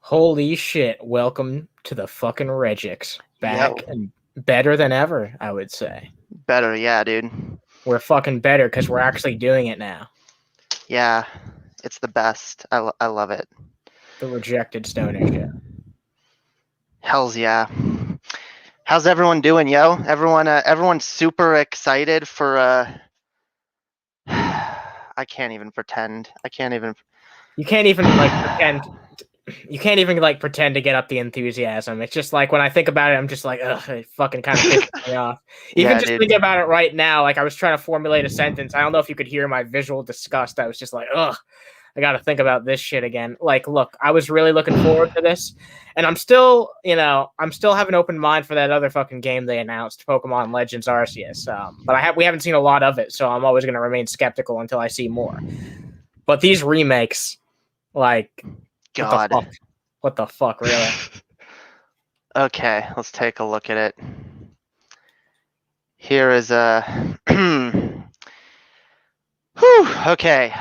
Holy shit, welcome to the fucking Regics. Back Yo, and better than ever, I would say. better, yeah, dude. We're fucking better because we're actually doing it now. Yeah, it's the best. I love it. The rejected stoner shit. Hells yeah. How's everyone doing, yo? Everyone's super excited for I can't even pretend. I can't even. You can't even like pretend. You can't even like pretend to get up the enthusiasm. It's just like when I think about it, I'm just like, ugh, it fucking kind of pisses me off. Even Yeah, just dude. thinking about it right now, like I was trying to formulate a sentence. I don't know if you could hear my visual disgust. I was just like, ugh, I got to think about this shit again. Like, look, I was really looking forward to this, and I'm still, I'm still have an open mind for that other fucking game they announced, Pokemon Legends Arceus. But we haven't seen a lot of it, so I'm always going to remain skeptical until I see more. But these remakes, like, what the God. fuck? What the fuck, really? Okay, let's take a look at it. Here is a. Whew, okay.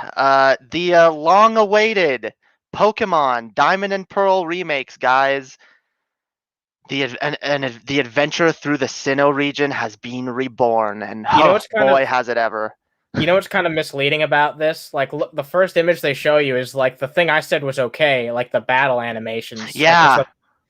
The long-awaited Pokemon Diamond and Pearl remakes, guys. The adventure through the Sinnoh region has been reborn, and oh boy, has it ever! You know what's kind of misleading about this? Like, look, the first image they show you is like the thing I said was okay, like the battle animations. Yeah, like,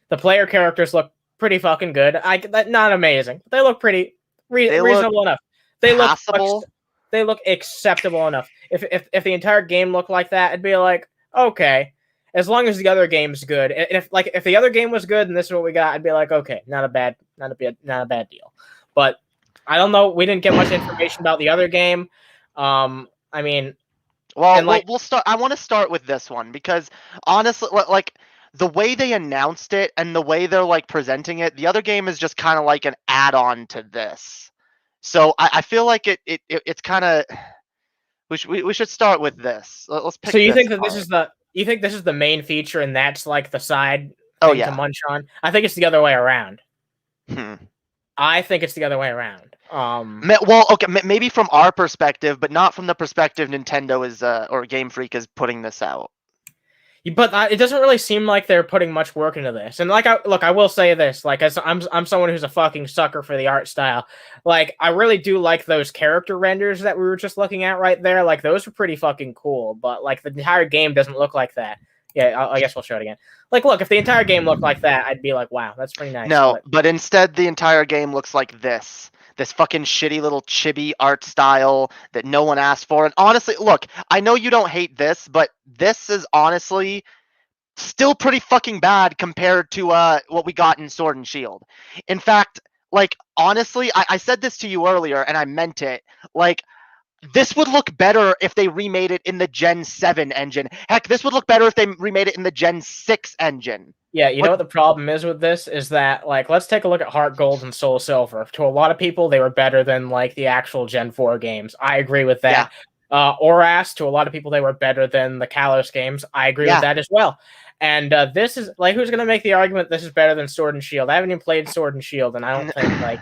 the player characters look pretty fucking good. Not amazing. They look pretty reasonable enough. They passable. They look acceptable enough. If the entire game looked like that, it'd be like okay, as long as the other game's good. And if the other game was good and this is what we got, I'd be like okay, not a bad deal. But I don't know. We didn't get much information about the other game. I mean, well, we'll start. I want to start with this one because honestly, like the way they announced it and the way they're like presenting it, the other game is just kind of like an add-on to this. So I feel like it's kind of we should start with this. Let's pick. So you think that apart. this is the main feature and that's like the side Oh thing yeah. to munch on? I think it's the other way around. Hmm. I think it's the other way around. Well, okay, maybe from our perspective, but not from the perspective Nintendo is or Game Freak is putting this out. But it doesn't really seem like they're putting much work into this. And like, I will say this: like, as I'm someone who's a fucking sucker for the art style. Like, I really do like those character renders that we were just looking at right there. Like, those are pretty fucking cool. But like, the entire game doesn't look like that. Yeah, I guess we'll show it again. Like, look, if the entire game looked like that, I'd be like, wow, that's pretty nice. No, but instead the entire game looks like this. This fucking shitty little chibi art style that no one asked for. And honestly, look, I know you don't hate this, but this is honestly still pretty fucking bad compared to what we got in Sword and Shield. In fact, like honestly, I said this to you earlier and I meant it. Like this would look better if they remade it in the Gen 7 engine. Heck, this would look better if they remade it in the Gen 6 engine. Yeah, you know what the problem is with this is that, like, let's take a look at Heart Gold and Soul Silver. To a lot of people, they were better than, like, the actual Gen 4 games. I agree with that. Yeah. Oras, to a lot of people, they were better than the Kalos games. I agree with that as well. And this is, like, who's going to make the argument this is better than Sword and Shield? I haven't even played Sword and Shield, and I don't think, like...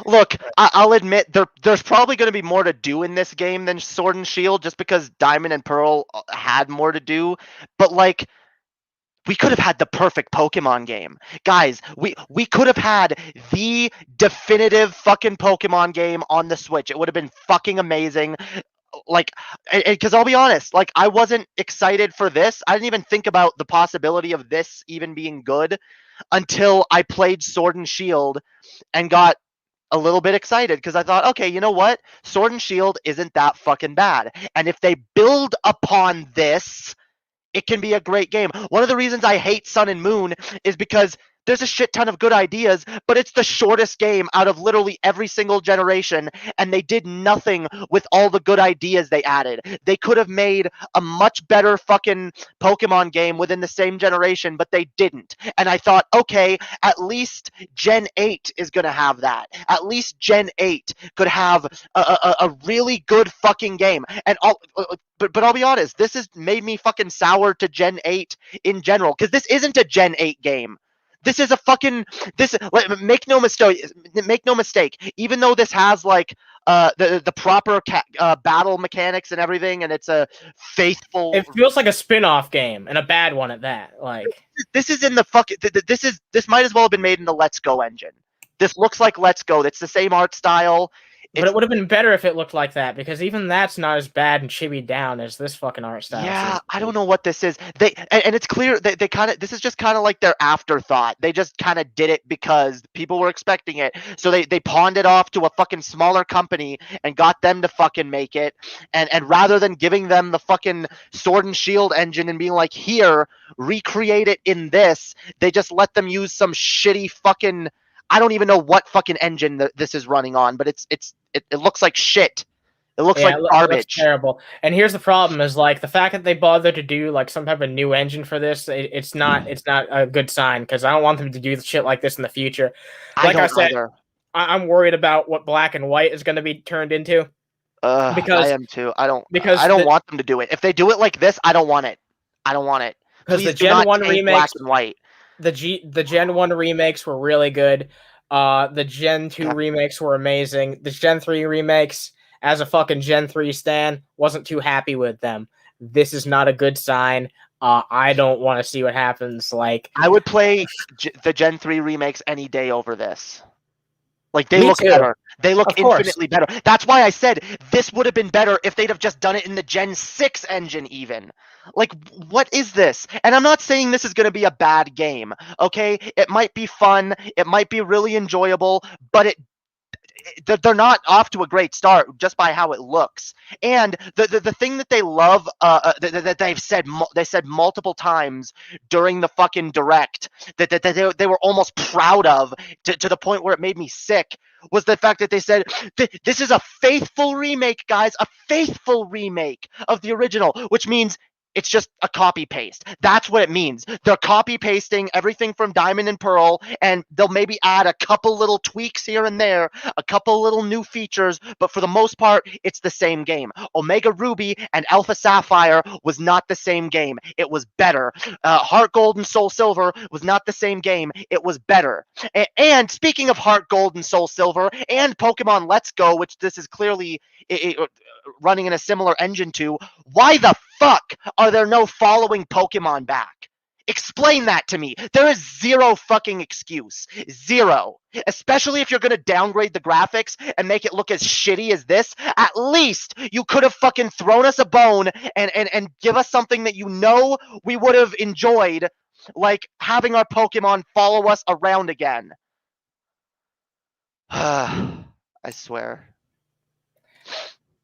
Look, I'll admit there's probably going to be more to do in this game than Sword and Shield just because Diamond and Pearl had more to do. But, like... we could have had the perfect Pokemon game. Guys, we could have had the definitive fucking Pokemon game on the Switch. It would have been fucking amazing. Like, because I'll be honest, like, I wasn't excited for this. I didn't even think about the possibility of this even being good until I played Sword and Shield and got a little bit excited because I thought, okay, you know what? Sword and Shield isn't that fucking bad. And if they build upon this, it can be a great game. One of the reasons I hate Sun and Moon is because there's a shit ton of good ideas, but it's the shortest game out of literally every single generation, and they did nothing with all the good ideas they added. They could have made a much better fucking Pokemon game within the same generation, but they didn't. And I thought, okay, at least Gen 8 is going to have that. At least Gen 8 could have a really good fucking game. And but I'll be honest, this has made me fucking sour to Gen 8 in general, because this isn't a Gen 8 game. This is a fucking make no mistake. Even though this has like the proper battle mechanics and everything, and it's a faithful. It feels like a spin-off game, and a bad one at that. Like, This is in the fucking. This might as well have been made in the Let's Go engine. This looks like Let's Go. It's the same art style. but it would have been better if it looked like that, because even that's not as bad and chibied down as this fucking art style. Yeah, seems to I be. don't know what this is. And it's clear they kind of, this is just kind of like their afterthought. They just kind of did it because people were expecting it. So they pawned it off to a fucking smaller company and got them to fucking make it. And rather than giving them the fucking Sword and Shield engine and being like, here, recreate it in this, they just let them use some shitty fucking, I don't even know what fucking engine this is running on, but it looks like shit. It looks like It garbage. looks terrible. And here's the problem: is like the fact that they bothered to do like some type of new engine for this. It's not a good sign, because I don't want them to do shit like this in the future. Like I said, either. I'm worried about what Black and White is going to be turned into. I am too. I don't because want them to do it. If they do it like this, I don't want it. I don't want it. Because the Please do Gen not 1 take remakes, Black and White. the Gen 1 remakes were really good. The Gen 2 remakes were amazing. The Gen 3 remakes, as a fucking Gen 3 stan, wasn't too happy with them. This is not a good sign. I don't want to see what happens. Like, I would play the Gen 3 remakes any day over this. Like, they Me look too. better. They look Of course. infinitely better. That's why I said this would have been better if they'd have just done it in the Gen 6 engine even. Like, what is this? And I'm not saying this is going to be a bad game, okay? It might be fun. It might be really enjoyable, but they're not off to a great start just by how it looks. And the thing that they love, that they've said, they said multiple times during the fucking direct, that they were almost proud of, to the point where it made me sick, was the fact that they said, this is a faithful remake, guys, a faithful remake of the original, which means it's just a copy paste. That's what it means. They're copy pasting everything from Diamond and Pearl, and they'll maybe add a couple little tweaks here and there, a couple little new features, but for the most part, it's the same game. Omega Ruby and Alpha Sapphire was not the same game. It was better. Heart Gold and Soul Silver was not the same game. It was better. And speaking of Heart Gold and Soul Silver and Pokemon Let's Go, which this is clearly running in a similar engine to, why the fuck are there no following Pokemon back? Explain that to me. There is zero fucking excuse. Zero. Especially if you're going to downgrade the graphics and make it look as shitty as this. At least you could have fucking thrown us a bone and give us something that you know we would have enjoyed, like having our Pokemon follow us around again. I swear.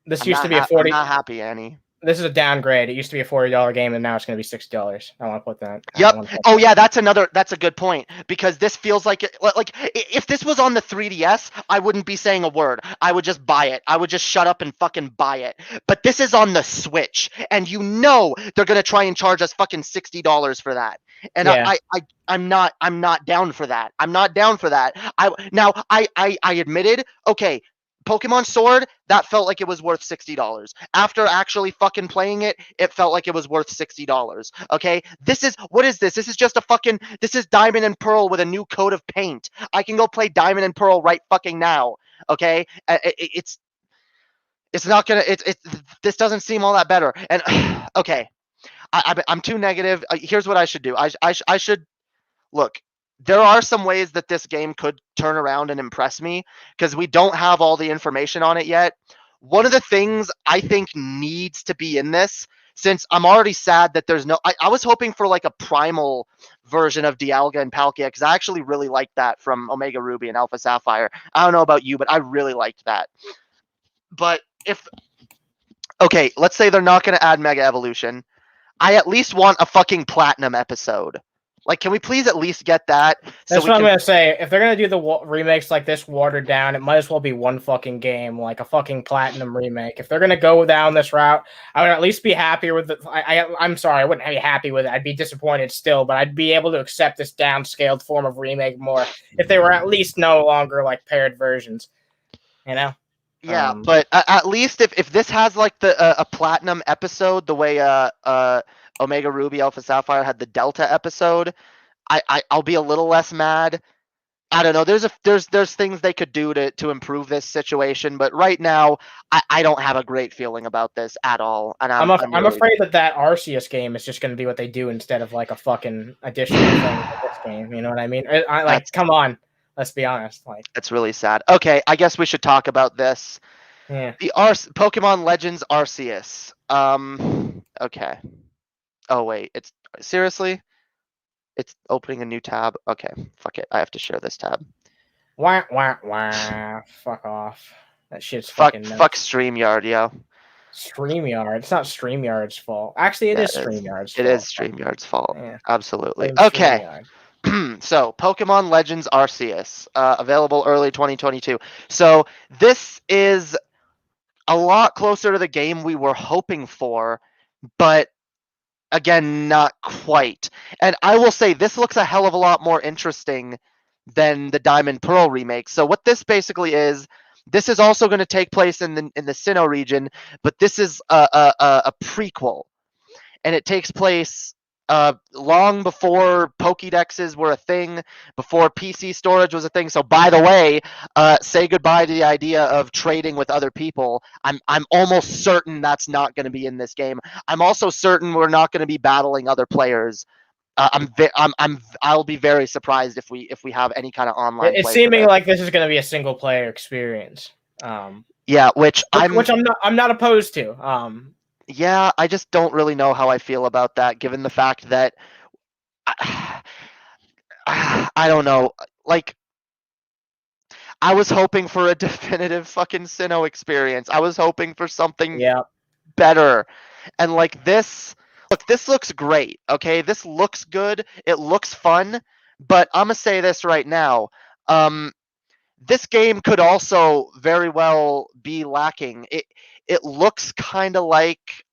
this I'm used not to be a 40. I'm not happy, Annie. This is a downgrade. It used to be a $40 game, and now it's going to be $60. I want to put that. Yep. Oh yeah, that's a good point, because this feels like if this was on the 3DS, I wouldn't be saying a word. I would just buy it. I would just shut up and fucking buy it. But this is on the Switch, and you know they're going to try and charge us fucking $60 for that. And Yeah. I'm not down for that. I'm not down for that. I admitted, okay, Pokemon Sword, that felt like it was worth $60. After actually fucking playing it, it felt like it was worth $60. Okay? What is this? This is just this is Diamond and Pearl with a new coat of paint. I can go play Diamond and Pearl right fucking now. Okay? It's not gonna, this doesn't seem all that better. And, okay. I'm too negative. Here's what I should do. I should, look, there are some ways that this game could turn around and impress me, because we don't have all the information on it yet. One of the things I think needs to be in this, since I'm already sad that there's no, I was hoping for like a primal version of Dialga and Palkia, because I actually really liked that from Omega Ruby and Alpha Sapphire. I don't know about you, but I really liked that. But okay, let's say they're not going to add Mega Evolution. I at least want a fucking Platinum episode. Like, can we please at least get that? That's what I'm going to say. If they're going to do the remakes like this watered down, it might as well be one fucking game, like a fucking Platinum remake. If they're going to go down this route, I would at least be happier with it. I'm sorry, I wouldn't be happy with it. I'd be disappointed still, but I'd be able to accept this downscaled form of remake more if they were at least no longer like paired versions, you know? Yeah, but at least if this has like a Platinum episode, the way Omega Ruby Alpha Sapphire had the Delta episode, I'll be a little less mad. I don't know. There's things they could do to improve this situation, but right now I don't have a great feeling about this at all, and I'm I'm really afraid that Arceus game is just going to be what they do instead of like a fucking additional thing to this game. You know what I mean? Like, that's come on, let's be honest. Like, that's really sad. Okay, I guess we should talk about this. yeah. The Pokemon Legends Arceus. Okay. Oh wait, it's seriously? It's opening a new tab. Okay, fuck it. I have to share this tab. Wah wah wah. Fuck off. That shit's Fuck fucking fuck nuts. StreamYard, yo. StreamYard. It's not StreamYard's fault. Actually, it Yeah, is it is. StreamYard's It is fault. StreamYard's fault. Yeah, Absolutely. blame Okay. StreamYard. So, Pokemon Legends Arceus, available early 2022. So, this is a lot closer to the game we were hoping for, but again, not quite. And I will say, this looks a hell of a lot more interesting than the Diamond Pearl remake. So, what this basically is, this is also going to take place in the Sinnoh region, but this is a prequel, and it takes place long before Pokédexes were a thing, before PC storage was a thing. So, by the way, say goodbye to the idea of trading with other people. I'm almost certain that's not going to be in this game. I'm also certain we're not going to be battling other players. I'll be very surprised if we have any kind of online It's play for seeming this. like this is going to be a single player experience. Yeah, which I'm not opposed to. Yeah, I just don't really know how I feel about that, given the fact that I don't know. Like, I was hoping for a definitive fucking Sinnoh experience. I was hoping for something Yeah. better. And like this, look, this looks great. Okay, this looks good. It looks fun. But I'm gonna say this right now. This game could also very well be lacking. It looks kind of like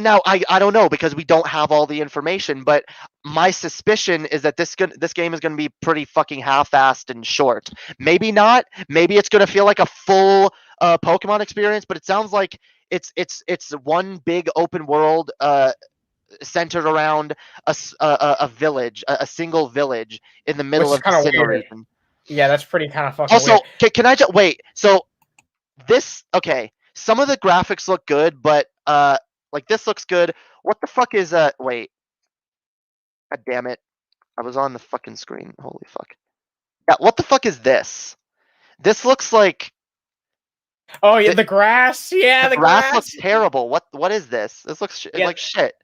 Now I don't know because we don't have all the information, but my suspicion is that this game is going to be pretty fucking half-assed and short. Maybe not. Maybe it's going to feel like a full Pokemon experience, but it sounds like it's one big open world centered around a village, a single village in the Which middle is of the kind of Sinnoh weird. region. Yeah, that's pretty kind of fucking Also, weird. can I just wait? So okay, some of the graphics look good, but like this looks good. What the fuck is wait. God damn it. I was on the fucking screen. Holy fuck. Yeah, what the fuck is this? This looks like Oh yeah, the, the grass. Yeah, the the grass looks grass. terrible. What is this? This looks Yeah, like shit.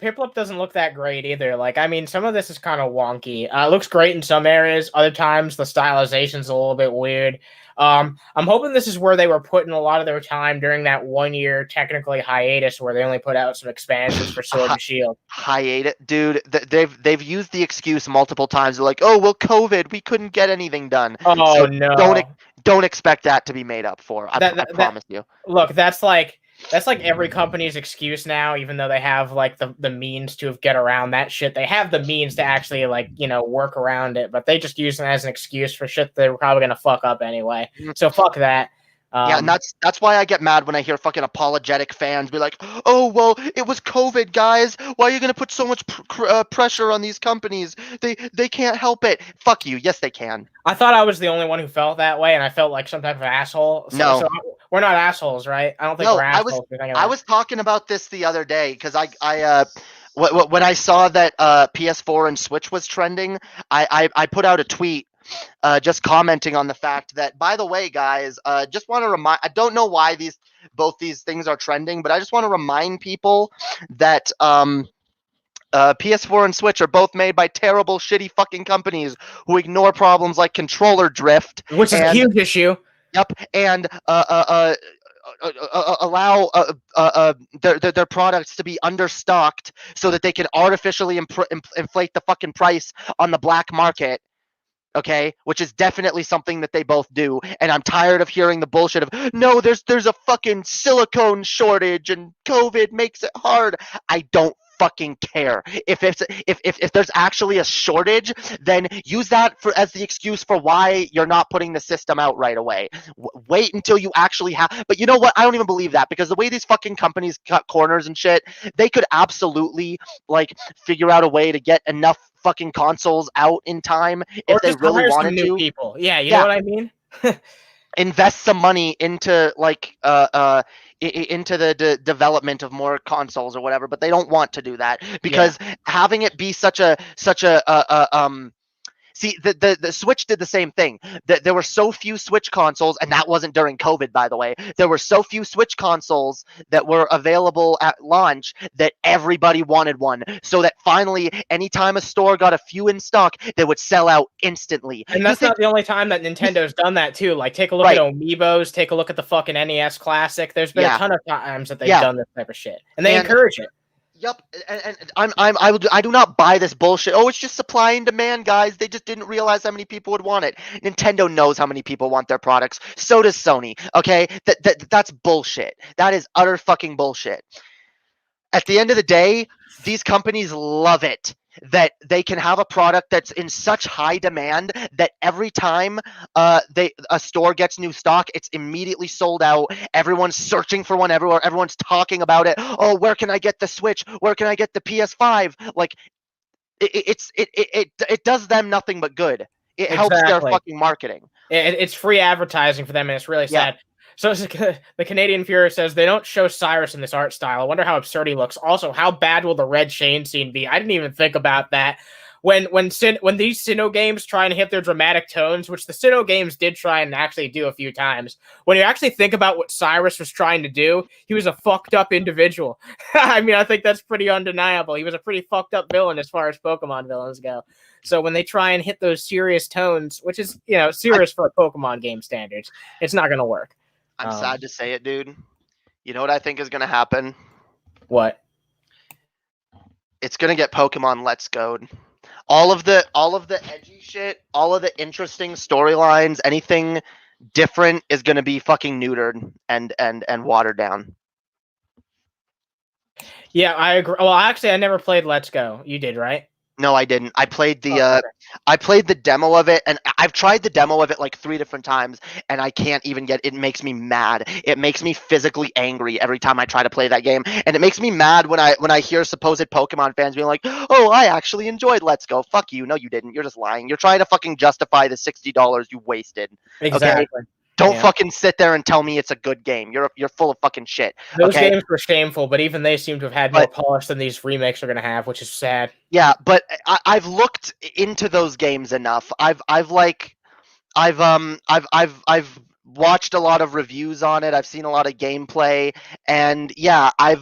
Piplup doesn't look that great either. Like, I mean, some of this is kind of wonky. It looks great in some areas. Other times, the stylization's a little bit weird. I'm hoping this is where they were putting a lot of their time during that 1 year technically hiatus where they only put out some expansions for Sword and Shield. Hiatus, dude. They've used the excuse multiple times. They're like, oh well, COVID, we couldn't get anything done. Oh So no, don't expect that to be made up for. I that promise you. look, that's like every company's excuse now, even though they have like the means to get around that shit. They have the means to actually like, work around it, but they just use it as an excuse for shit they're probably gonna fuck up anyway. So fuck that. Yeah, and that's why I get mad when I hear fucking apologetic fans be like, "Oh well, it was COVID, guys. Why are you gonna put so much pressure on these companies? They can't help it." Fuck you. Yes, they can. I thought I was the only one who felt that way, and I felt like some type of asshole. No. So we're not assholes, right? I don't think No, we're assholes. I was talking about this the other day because when I saw that PS4 and Switch was trending, I put out a tweet just commenting on the fact that, by the way, guys, just want to remind. I don't know why both these things are trending, but I just want to remind people that PS4 and Switch are both made by terrible, shitty fucking companies who ignore problems like controller drift, which is a huge issue. Yep, and allow their products to be understocked so that they can artificially inflate the fucking price on the black market. Okay, which is definitely something that they both do, and I'm tired of hearing the bullshit of no, there's a fucking silicone shortage and COVID makes it hard. I don't fucking care. If there's actually a shortage, then use that as the excuse for why you're not putting the system out right away. Wait until you actually have. But you know what? I don't even believe that, because the way these fucking companies cut corners and shit, they could absolutely like figure out a way to get enough fucking consoles out in time if Or they just really hire wanted some new to. people. Yeah, you know Yeah, what I mean? invest some money into like into the development of more consoles or whatever, but they don't want to do that Yeah. because having it be such a see, the Switch did the same thing. There were so few Switch consoles, and that wasn't during COVID, by the way. There were so few Switch consoles that were available at launch that everybody wanted one. So that finally, anytime a store got a few in stock, they would sell out instantly. And You that's think, not the only time that Nintendo's done that too. Like, take a look at right? Amiibos, take a look at the fucking NES Classic. There's been a Yeah, ton of times that they've yeah, done this type of shit, and they and encourage it. yep, and I do not buy this bullshit. Oh, it's just supply and demand, guys. They just didn't realize how many people would want it. Nintendo knows how many people want their products. So does Sony. Okay, that's bullshit. That is utter fucking bullshit. At the end of the day, these companies love it that they can have a product that's in such high demand that every time a store gets new stock, it's immediately sold out. Everyone's searching for one everywhere. Everyone's talking about it. Oh, where can I get the Switch? Where can I get the PS5? Like it does them nothing but good. It helps their Exactly. fucking marketing. It's free advertising for them, and it's really Yeah. sad. So the Canadian Fuhrer says they don't show Cyrus in this art style. I wonder how absurd he looks. Also, how bad will the red chain scene be? I didn't even think about that. When these Sinnoh games try and hit their dramatic tones, which the Sinnoh games did try and actually do a few times, when you actually think about what Cyrus was trying to do, he was a fucked up individual. I mean, I think that's pretty undeniable. He was a pretty fucked up villain as far as Pokemon villains go. So when they try and hit those serious tones, which is, serious for Pokemon game standards, it's not going to work. I'm sad to say it, dude. You know what I think is going to happen? What? It's going to get Pokemon Let's Go. All of the edgy shit, all of the interesting storylines, anything different is going to be fucking neutered and watered down. Yeah, I agree. Well, actually, I never played Let's Go. You did, right? No, I didn't. I played the demo of it, and I've tried the demo of it like 3 different times, and I can't even get it. Makes me mad. It makes me physically angry every time I try to play that game, and it makes me mad when I hear supposed Pokemon fans being like, "Oh, I actually enjoyed Let's Go." Fuck you. No, you didn't. You're just lying. You're trying to fucking justify the $60 you wasted. Exactly. Okay? Don't fucking sit there and tell me it's a good game. You're full of fucking shit. Those games were shameful, but even they seem to have had more polish than these remakes are going to have, which is sad. Yeah, but I've looked into those games enough. I've watched a lot of reviews on it. I've seen a lot of gameplay, and yeah, I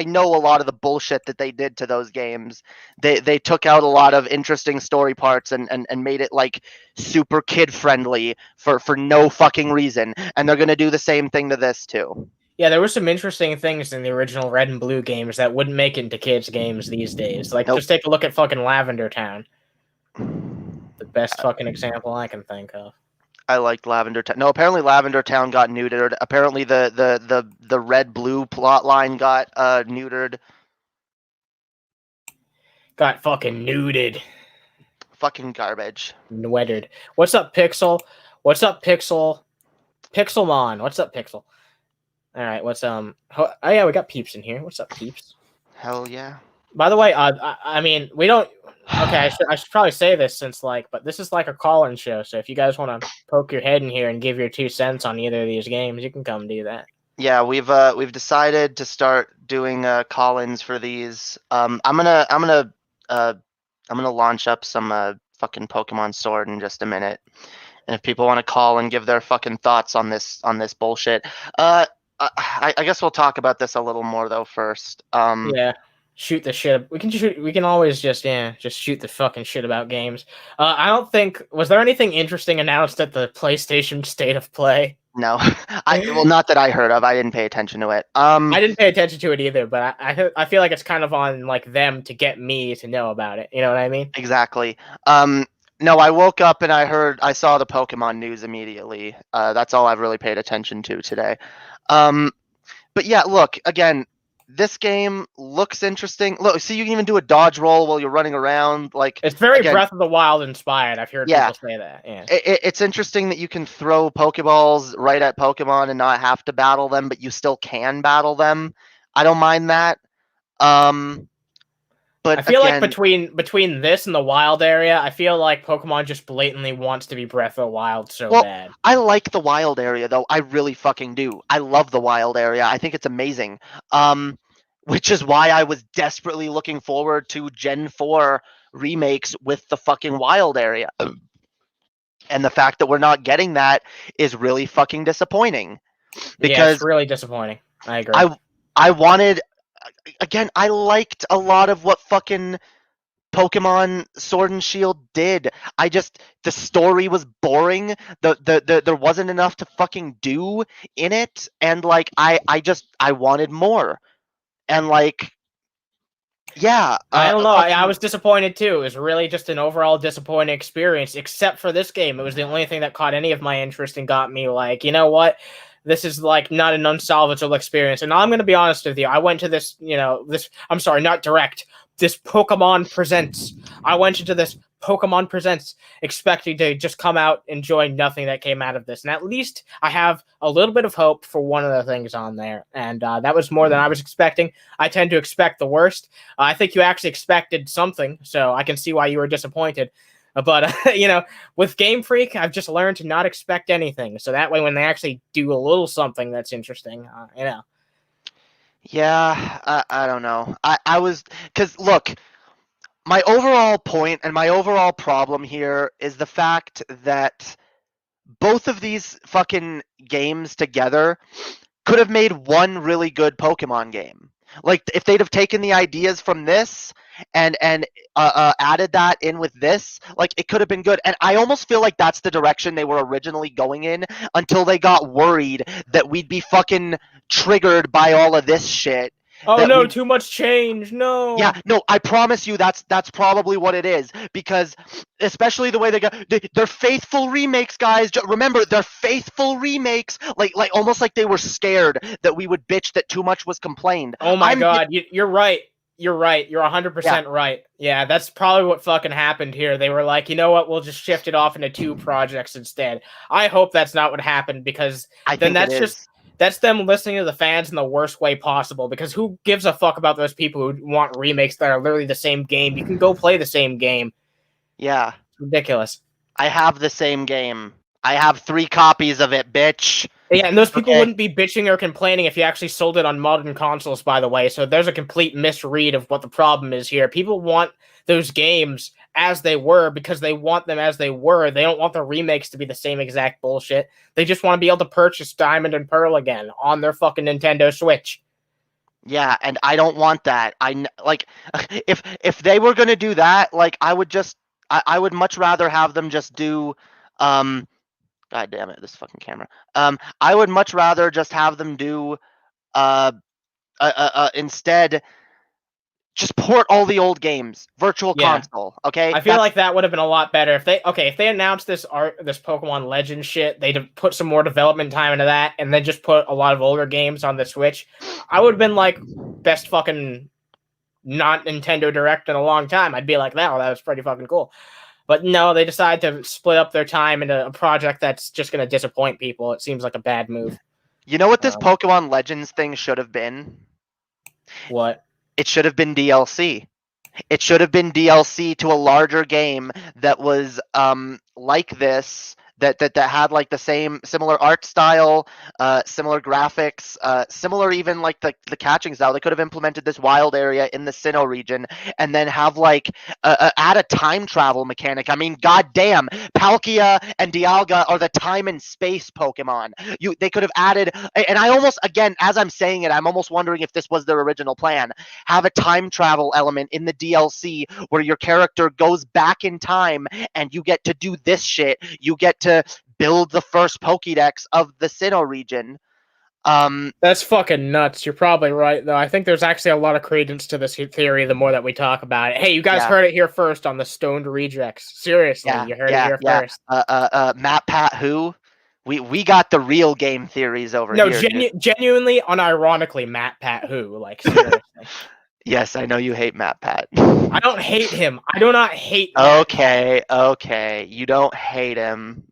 know a lot of the bullshit that they did to those games. They took out a lot of interesting story parts and made it like super kid friendly for no fucking reason. And they're gonna do the same thing to this too. Yeah, there were some interesting things in the original Red and Blue games that wouldn't make it into kids' games these days. Like, just take a look at fucking Lavender Town. The best fucking example I can think of. I liked Lavender Town. No, apparently Lavender Town got neutered. Apparently the red blue plot line got neutered. Got fucking nuded. Fucking garbage. Nwettered. What's up, Pixel? What's up, Pixel? Pixelmon. What's up, Pixel? All right. What's Oh yeah, we got Peeps in here. What's up, Peeps? Hell yeah. By the way, I mean, we don't. Okay, I should probably say this but this is like a call-in show. So if you guys want to poke your head in here and give your 2 cents on either of these games, you can come do that. Yeah, we've decided to start doing call-ins for these. I'm gonna launch up some fucking Pokemon Sword in just a minute, and if people want to call and give their fucking thoughts on this bullshit, I guess we'll talk about this a little more though first. Yeah. Shoot the shit. We can always just shoot the fucking shit about games. I don't think was there anything interesting announced at the PlayStation State of Play? No, not that I heard of. I didn't pay attention to it. I didn't pay attention to it either, but I feel like it's kind of on like them to get me to know about it. You know what I mean? Exactly. No, I woke up and I saw the Pokemon news immediately. That's all I've really paid attention to today. But yeah, look, again, this game looks interesting. Look, see, you can even do a dodge roll while you're running around. Like, It's very again, Breath of the Wild inspired. I've heard yeah, people say that. Yeah. it's interesting that you can throw Pokeballs right at Pokemon and not have to battle them, but you still can battle them. I don't mind that. But I feel like again, between this and the wild area, I feel like Pokemon just blatantly wants to be Breath of the Wild so well, bad. I like the wild area though. I really fucking do. I love the wild area. I think it's amazing. Which is why I was desperately looking forward to Gen 4 remakes with the fucking wild area. And the fact that we're not getting that is really fucking disappointing. Yeah, it's Because really disappointing. I agree. I wanted, again, I liked a lot of what fucking Pokemon Sword and Shield did. The story was boring. There wasn't enough to fucking do in it, and like I wanted more. And like, yeah, I don't know. I fucking was disappointed too. It was really just an overall disappointing experience, except for this game. It was the only thing that caught any of my interest and got me like, you know what? This is like not an unsalvageable experience. And I'm going to be honest with you. I went to this, I'm sorry, not direct. This Pokemon Presents. I went into this Pokemon Presents expecting to just come out enjoying nothing that came out of this. And at least I have a little bit of hope for one of the things on there. And that was more than I was expecting. I tend to expect the worst. I think you actually expected something, so I can see why you were disappointed. But, with Game Freak, I've just learned to not expect anything. So that way, when they actually do a little something that's interesting, yeah, I don't know. I was, because look, my overall point and my overall problem here is the fact that both of these fucking games together could have made one really good Pokemon game. Like, if they'd have taken the ideas from this and added that in with this, like, it could have been good. And I almost feel like that's the direction they were originally going in until they got worried that we'd be fucking triggered by all of this shit. Oh That no, we too much change. No. Yeah, no, I promise you that's probably what it is, because especially the way they're faithful remakes, guys. Remember, they're faithful remakes, like almost like they were scared that we would bitch that too much was complained. Oh my god, you're right. You're right. You're 100% right. Yeah, that's probably what fucking happened here. They were like, you know what? We'll just shift it off into 2 projects instead. I hope that's not what happened, because then that's them listening to the fans in the worst way possible, because who gives a fuck about those people who want remakes that are literally the same game? You can go play the same game. Yeah. It's ridiculous. I have the same game. I have 3 copies of it, bitch. Yeah, and those people wouldn't be bitching or complaining if you actually sold it on modern consoles, by the way. So there's a complete misread of what the problem is here. People want those games as they were because they want them as they were. They don't want the remakes to be the same exact bullshit. They just want to be able to purchase Diamond and Pearl again on their fucking Nintendo Switch. Yeah, and I don't want that. Like, if they were gonna do that, like, I would much rather have them just do, God damn it, this fucking camera. I would much rather just have them do, instead, just port all the old games, virtual console. Okay, I feel like that would have been a lot better if they announced this Pokemon Legends shit. They'd put some more development time into that, and then just put a lot of older games on the Switch. I would have been like, best fucking not Nintendo Direct in a long time. I'd be like, no, that was pretty fucking cool. But no, they decide to split up their time into a project that's just going to disappoint people. It seems like a bad move. You know what this Pokemon Legends thing should have been? What? It should have been DLC. It should have been DLC to a larger game that was like this, that had like the similar art style, similar graphics, similar even like the catching style. They could have implemented this wild area in the Sinnoh region and then have like add a time travel mechanic. I mean, goddamn, Palkia and Dialga are the time and space Pokemon. They could have added, and I almost, again, as I'm saying it, I'm almost wondering if this was their original plan. Have a time travel element in the DLC where your character goes back in time and you get to do this shit. You get to build the first Pokédex of the Sinnoh region. That's fucking nuts. You're probably right, though. I think there's actually a lot of credence to this theory the more that we talk about it. Hey, you guys heard it here first on the Stoned Rejects. Seriously, you heard it here first. Matt Pat who? We got the real game theories over No, here, dude. genuinely, unironically, Matt Pat who? Like, seriously. Yes, I know you hate Matt Pat. I don't hate him. I do not hate Matt Pat. Okay. You don't hate him.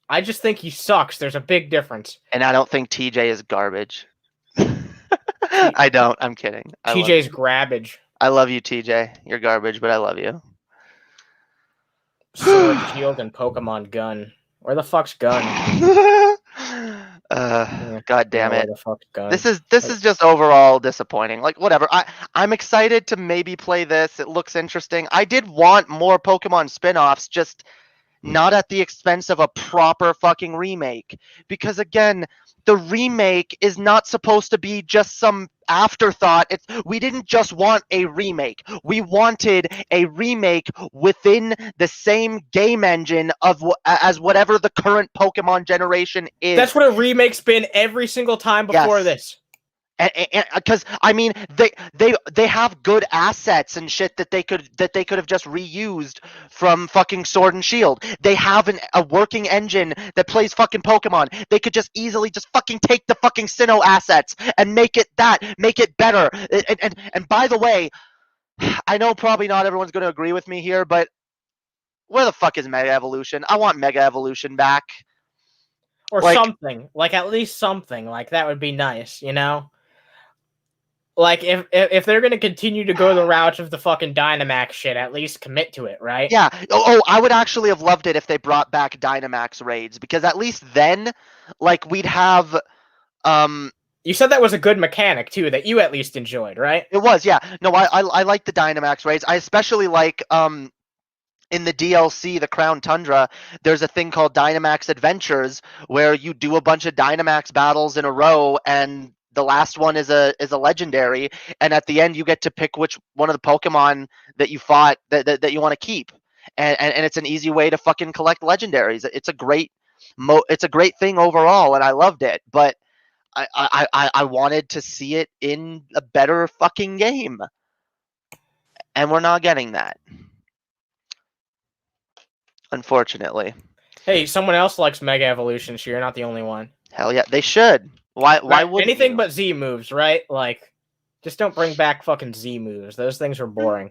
I just think he sucks. There's a big difference. And I don't think TJ is garbage. I don't. I'm kidding. TJ's grabbage. I love you, TJ. You're garbage, but I love you. Sword, shield, and Pokemon Gun. Where the fuck's Gun? God damn it. Where the fuck's Gun? This is just overall disappointing. Like, whatever. I'm excited to maybe play this. It looks interesting. I did want more Pokemon spin-offs, just not at the expense of a proper fucking remake. Because again, the remake is not supposed to be just some afterthought. We didn't just want a remake. We wanted a remake within the same game engine as whatever the current Pokemon generation is. That's what a remake's been every single time before this. Because I mean, they have good assets and shit that they could have just reused from fucking Sword and Shield. They have a working engine that plays fucking Pokemon. They could just easily just fucking take the fucking Sinnoh assets and make it better. And by the way, I know probably not everyone's going to agree with me here, but where the fuck is Mega Evolution? I want Mega Evolution back. Or like, something. Like, at least something. Like, that would be nice, you know? Like, if they're going to continue to go the route of the fucking Dynamax shit, at least commit to it, right? Yeah. I would actually have loved it if they brought back Dynamax raids, because at least then, like, we'd have... You said that was a good mechanic, too, that you at least enjoyed, right? It was, yeah. No, I like the Dynamax raids. I especially like... in the DLC, the Crown Tundra, there's a thing called Dynamax Adventures, where you do a bunch of Dynamax battles in a row, and the last one is a legendary, and at the end you get to pick which one of the Pokemon that you fought that you want to keep, and it's an easy way to fucking collect legendaries. It's a great thing overall, and I loved it, but I wanted to see it in a better fucking game, and we're not getting that, unfortunately. Hey, someone else likes Mega Evolution, so you're not the only one. Hell yeah, they should. Why would anything but Z moves, right? Like, just don't bring back fucking Z moves. Those things are boring.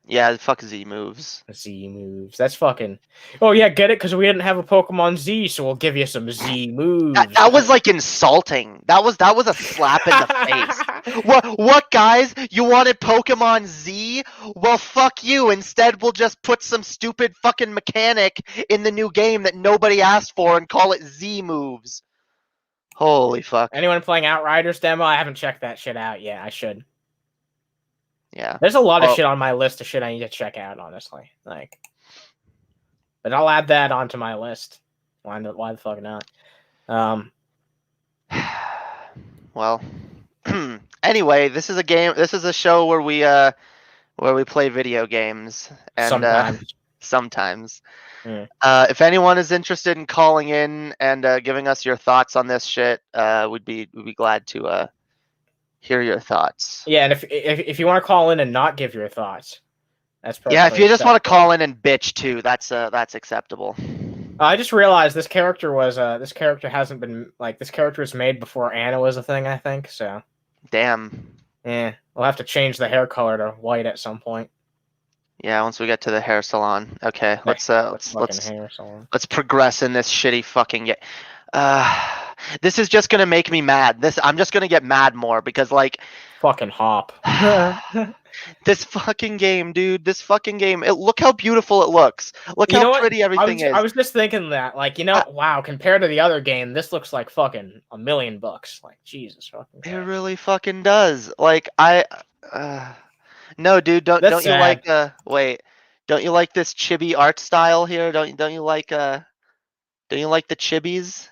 Yeah, fuck Z moves. Z moves. That's fucking... Oh, yeah, get it? Because we didn't have a Pokemon Z, so we'll give you some Z moves. That was, like, insulting. That was a slap in the face. What, guys? You wanted Pokemon Z? Well, fuck you. Instead, we'll just put some stupid fucking mechanic in the new game that nobody asked for and call it Z moves. Holy fuck. Anyone playing Outriders demo? I haven't checked that shit out yet. I should. Yeah. There's a lot of shit on my list of shit I need to check out, honestly. Like, but I'll add that onto my list. Why the fuck not? Well, anyway, this is a show where we play video games, and sometimes. If anyone is interested in calling in and giving us your thoughts on this shit, we'd be glad to hear your thoughts. Yeah, and if you want to call in and not give your thoughts, that's perfectly yeah. If you just want to call in and bitch too, that's acceptable. I just realized this character hasn't been this character was made before Anna was a thing, I think. So damn. Yeah, we'll have to change the hair color to white at some point. Yeah, once we get to the hair salon. Okay, let's progress in this shitty fucking game. This is just gonna make me mad. I'm just gonna get mad more because, like, fucking Hop. This fucking game, dude. This fucking game. Look how beautiful it looks. Look how pretty everything is. I was just thinking that, like, wow, compared to the other game, this looks like fucking $1 million. Like, Jesus fucking God. It really fucking does. Like, no, dude. Don't you like wait? Don't you like this chibi art style here? Don't you like the chibis?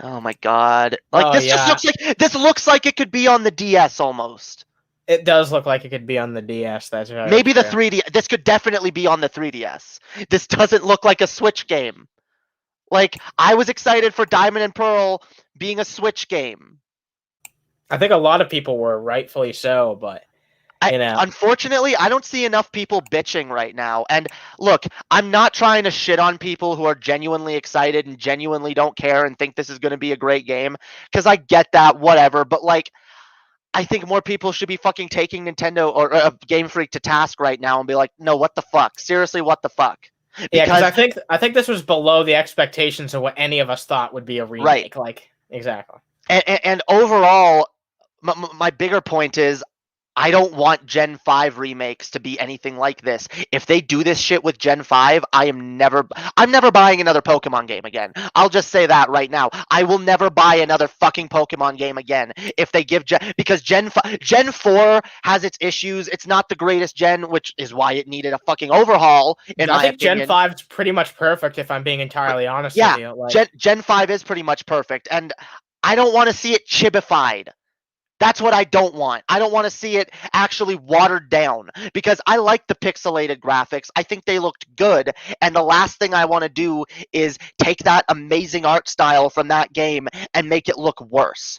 Oh my God! Like, this looks like it could be on the DS almost. It does look like it could be on the DS. That's right. Maybe the 3D. This could definitely be on the 3DS. This doesn't look like a Switch game. Like, I was excited for Diamond and Pearl being a Switch game. I think a lot of people were, rightfully so, but Unfortunately, I don't see enough people bitching right now. And look, I'm not trying to shit on people who are genuinely excited and genuinely don't care and think this is going to be a great game, because I get that, whatever. But like, I think more people should be fucking taking Nintendo or Game Freak to task right now and be like, no, what the fuck? Seriously, what the fuck? Yeah, because I think this was below the expectations of what any of us thought would be a remake. Right. Like, exactly. And overall, my bigger point is, I don't want Gen 5 remakes to be anything like this. If they do this shit with Gen 5, I'm never buying another Pokemon game again. I'll just say that right now. I will never buy another fucking Pokemon game again if they give because Gen 4 has its issues. It's not the greatest gen, which is why it needed a fucking overhaul, in my opinion. I think Gen 5 is pretty much perfect, if I'm being entirely honest with you. Like, Gen 5 is pretty much perfect, and I don't want to see it chibified. That's what I don't want. I don't want to see it actually watered down, because I like the pixelated graphics. I think they looked good, and the last thing I want to do is take that amazing art style from that game and make it look worse.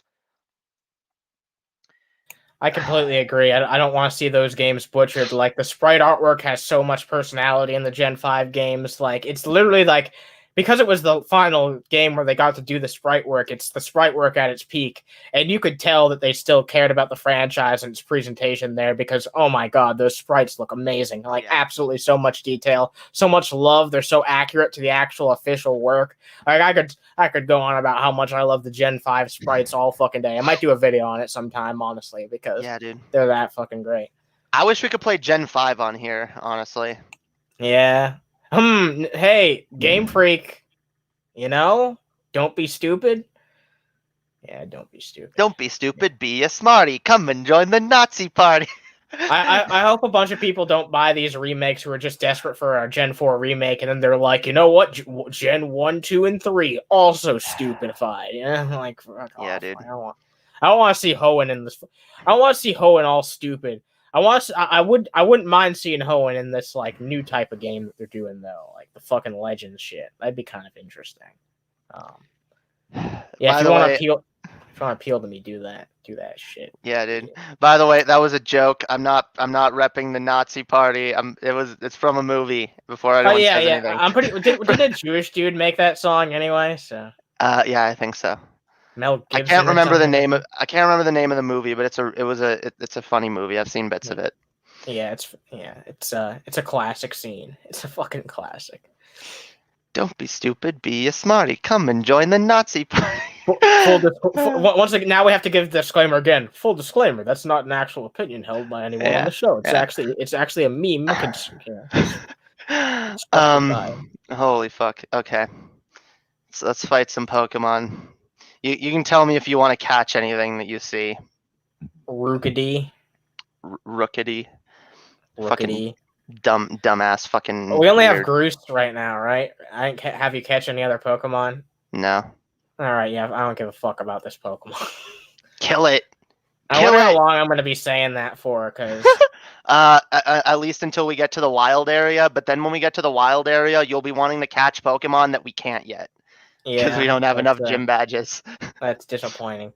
I completely agree. I don't want to see those games butchered. Like, the sprite artwork has so much personality in the Gen 5 games. Like, it's literally like, because it was the final game where they got to do the sprite work, it's the sprite work at its peak. And you could tell that they still cared about the franchise and its presentation there, because, oh my god, those sprites look amazing. Like, absolutely so much detail, so much love. They're so accurate to the actual official work. Like, I could go on about how much I love the Gen 5 sprites all fucking day. I might do a video on it sometime, honestly, because they're that fucking great. I wish we could play Gen 5 on here, honestly. Yeah. Hey, Game Freak, don't be stupid. Yeah, don't be stupid. Don't be stupid, be a smarty. Come and join the Nazi party. I hope a bunch of people don't buy these remakes who are just desperate for a Gen 4 remake, and then they're like, you know what, Gen 1, 2, and 3 also stupidified. Like, yeah, dude. I don't want to see Hoenn in this. I don't want to see Hoenn all stupid. I wouldn't mind seeing Hoenn in this like new type of game that they're doing though, like the fucking Legends shit. That'd be kind of interesting. Yeah, if you want to appeal to me, do that shit. Yeah, dude. By the way, that was a joke. I'm not repping the Nazi party. It's from a movie. Before anyone says anything. I'm pretty. Did a Jewish dude make that song anyway? So. Yeah, I think so. Mel Gibson. I can't remember the name of the movie, but it's a funny movie. I've seen bits of it. Yeah, it's a classic scene. It's a fucking classic. Don't be stupid, be a smarty. Come and join the Nazi party. Once again, now we have to give the disclaimer again. Full disclaimer: that's not an actual opinion held by anyone on the show. It's actually a meme. Holy fuck. Okay, so let's fight some Pokemon. You can tell me if you want to catch anything that you see. Rookity. Fucking dumbass fucking. We only have Groost right now, right? I didn't have you catch any other Pokemon. No. All right, yeah, I don't give a fuck about this Pokemon. Kill it. I wonder how long I'm going to be saying that for, because... at least until we get to the wild area, but then when we get to the wild area, you'll be wanting to catch Pokemon that we can't yet. Because we don't have enough gym badges. That's disappointing.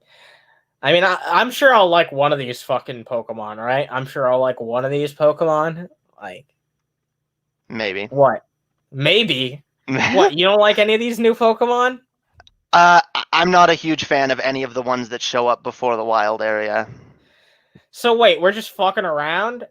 I mean, I'm sure I'll like one of these fucking Pokemon, right? I'm sure I'll like one of these Pokemon. Like... Maybe. What? Maybe? What, you don't like any of these new Pokemon? I'm not a huge fan of any of the ones that show up before the wild area. So wait, we're just fucking around?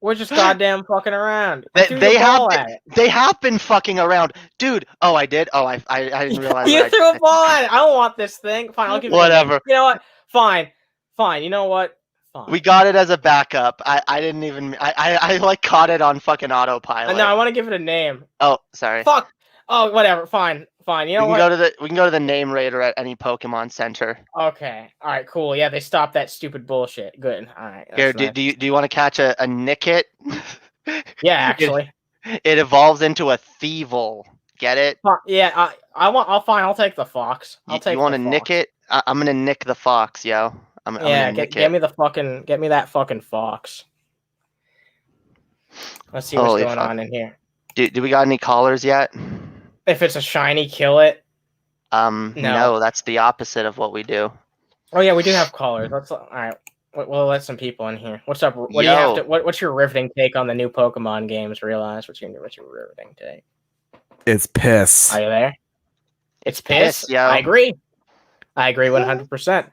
We're just goddamn fucking around. They have been fucking around, dude. Oh, I did. Oh, I didn't realize. You threw a ball at it. I don't want this thing. Fine, I'll give you. Whatever. You know what? Fine. You know what? Fine. We got it as a backup. I didn't even. I like caught it on fucking autopilot. No, I want to give it a name. Oh, sorry. Fuck. Oh, whatever. Fine. You know what? We can go to the name raider at any Pokemon Center. Okay. All right. Cool. Yeah, they stopped that stupid bullshit. Good. All right. Here, do you want to catch a Nickit? Yeah, actually. It evolves into a Thievul. Get it? Yeah. I'll take the fox. You want to nick it? I'm gonna nick the fox, yo. Get me that fucking fox. Let's see what's going on in here. Do we got any collars yet? If it's a shiny, kill it. No, that's the opposite of what we do. Oh yeah, we do have collars. All right. We'll let some people in here. What's up? What do you have Yo. to? What's your riveting take on the new Pokemon games? Realize what's your riveting take? It's piss. Are you there? It's piss. piss, yo. I agree 100%.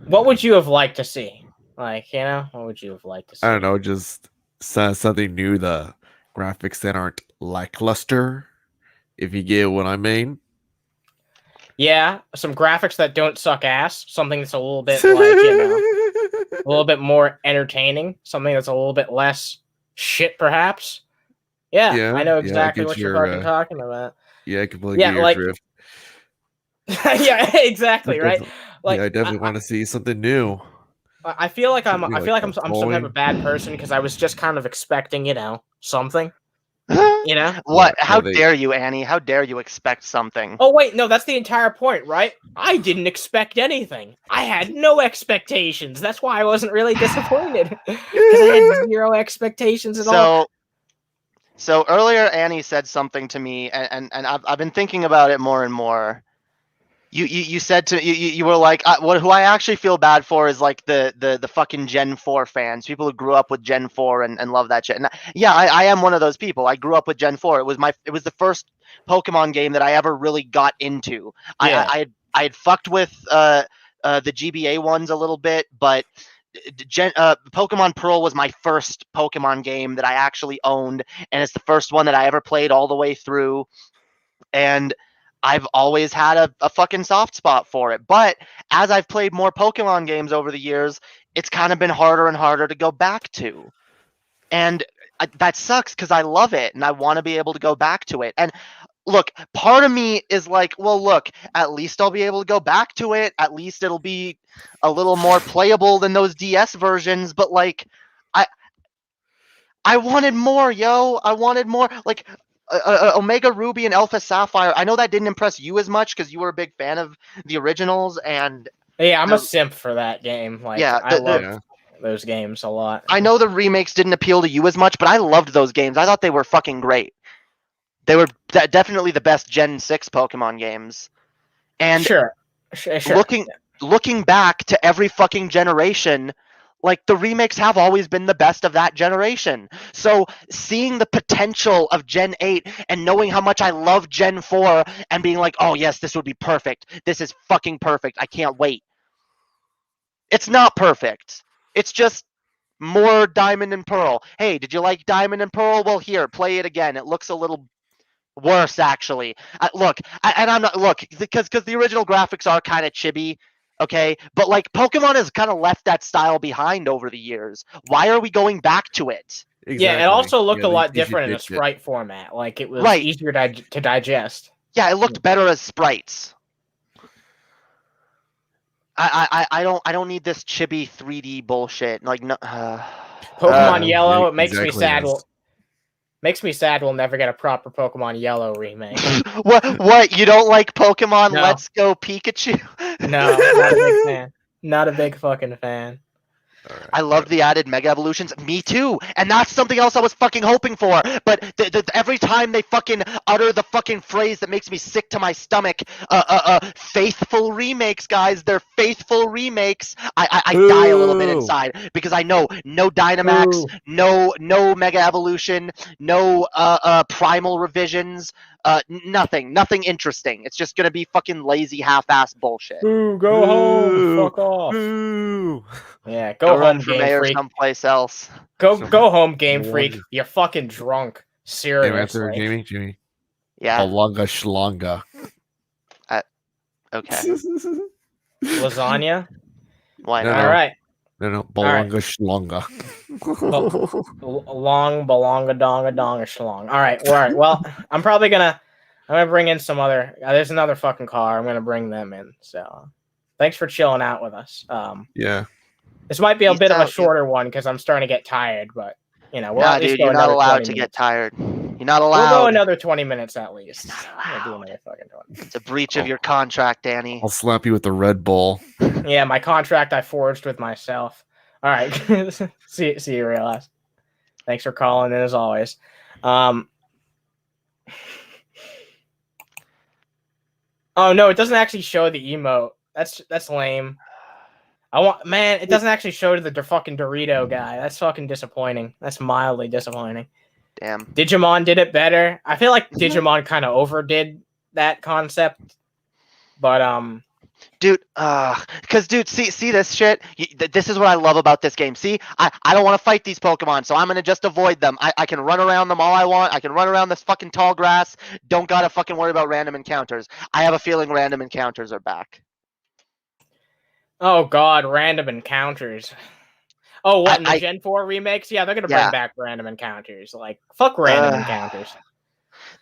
What would you have liked to see? Like, what would you have liked to see? I don't know, just something new. The graphics that aren't lackluster, if you get what I mean. Yeah, some graphics that don't suck ass. Something that's a little bit like, a little bit more entertaining. Something that's a little bit less shit, perhaps. Yeah, I know exactly what you're fucking talking about. Yeah, I completely get your drift. Yeah, exactly, right? Like, I definitely want to see something new. I feel like I'm some type of bad person because I was just kind of expecting, something. What? How dare you, Annie? How dare you expect something? Oh wait, no, that's the entire point, right? I didn't expect anything. I had no expectations. That's why I wasn't really disappointed because I had zero expectations at all. So earlier, Annie said something to me, and I've been thinking about it more and more. You said to you were like, who I actually feel bad for is like the fucking Gen 4 fans, people who grew up with Gen 4 and love that shit. And yeah, I am one of those people. I grew up with Gen 4. It was the first Pokemon game that I ever really got into. Yeah. I had fucked with the GBA ones a little bit, but Pokemon Pearl was my first Pokemon game that I actually owned, and it's the first one that I ever played all the way through. And I've always had a fucking soft spot for it. But as I've played more Pokemon games over the years, it's kind of been harder and harder to go back to. And that sucks because I love it and I want to be able to go back to it. And look, part of me is like, well, look, at least I'll be able to go back to it. At least it'll be a little more playable than those DS versions. But like, I wanted more, yo. I wanted more. Like, Omega Ruby and Alpha Sapphire. I know that didn't impress you as much because you were a big fan of the originals, and yeah, I'm a simp for that game. Like, yeah, I love those games a lot. I know the remakes didn't appeal to you as much, but I loved those games. I thought they were fucking great. They were definitely the best Gen 6 Pokemon games. And sure. Looking back to every fucking generation, like the remakes have always been the best of that generation. So seeing the potential of Gen 8 and knowing how much I love Gen 4 and being like, oh yes, this would be perfect. This is fucking perfect. I can't wait. It's not perfect. It's just more Diamond and Pearl. Hey, did you like Diamond and Pearl? Well, here, play it again. It looks a little worse, actually. I'm not because the original graphics are kind of chibi. Okay, but like Pokemon has kind of left that style behind over the years. Why are we going back to it? Exactly. Yeah, it also looked a lot different in a sprite format. Like it was easier to digest. Yeah, it looked better as sprites. I don't need this chibi 3D bullshit. Like no. Pokemon Yellow, it makes me sad. Makes me sad we'll never get a proper Pokemon Yellow remake. What? You don't like Pokemon Let's Go Pikachu? No, not a big fan. Not a big fucking fan. Right, I love the added Mega Evolutions. Me too. And that's something else I was fucking hoping for. But every time they fucking utter the fucking phrase that makes me sick to my stomach, faithful remakes, guys. They're faithful remakes. I die a little bit inside because I know no Dynamax, no Mega Evolution, no Primal revisions. Nothing interesting. It's just gonna be fucking lazy half-ass bullshit. Ooh, go home, fuck off. Ooh. Yeah, go home, run for Game mayor Freak. someplace else. Go home, Game Freak. You're fucking drunk. Seriously. Jamie. Yeah. Balonga Schlonga. Okay. Lasagna. Why not? All right. No, Balonga Schlonga. Long Balonga Donga Donga Schlong. All right. Well, I'm gonna bring in some other. There's another fucking car. I'm gonna bring them in. So, thanks for chilling out with us. Yeah. This might be a bit of a shorter one because I'm starting to get tired, but we'll at least dude, you're not allowed to get tired. You're not allowed. We'll go another 20 minutes at least. Not allowed. Do another fucking 20. It's a breach of your contract, Danny. I'll slap you with the Red Bull. Yeah, my contract I forged with myself. All right. see you, Realize. Thanks for calling in as always. Oh no, it doesn't actually show the emote. That's lame. Man, it doesn't actually show to the fucking Dorito guy. That's fucking disappointing. That's mildly disappointing. Damn. Digimon did it better. I feel like Digimon kind of overdid that concept, but Dude, because dude, see this shit. This is what I love about this game. See, I don't want to fight these Pokemon, so I'm gonna just avoid them. I can run around them all I want. I can run around this fucking tall grass. Don't gotta fucking worry about random encounters. I have a feeling random encounters are back. oh god, random encounters. Oh, what in the I Gen 4 remakes? Yeah, they're gonna Yeah. bring back random encounters. Like, fuck random encounters.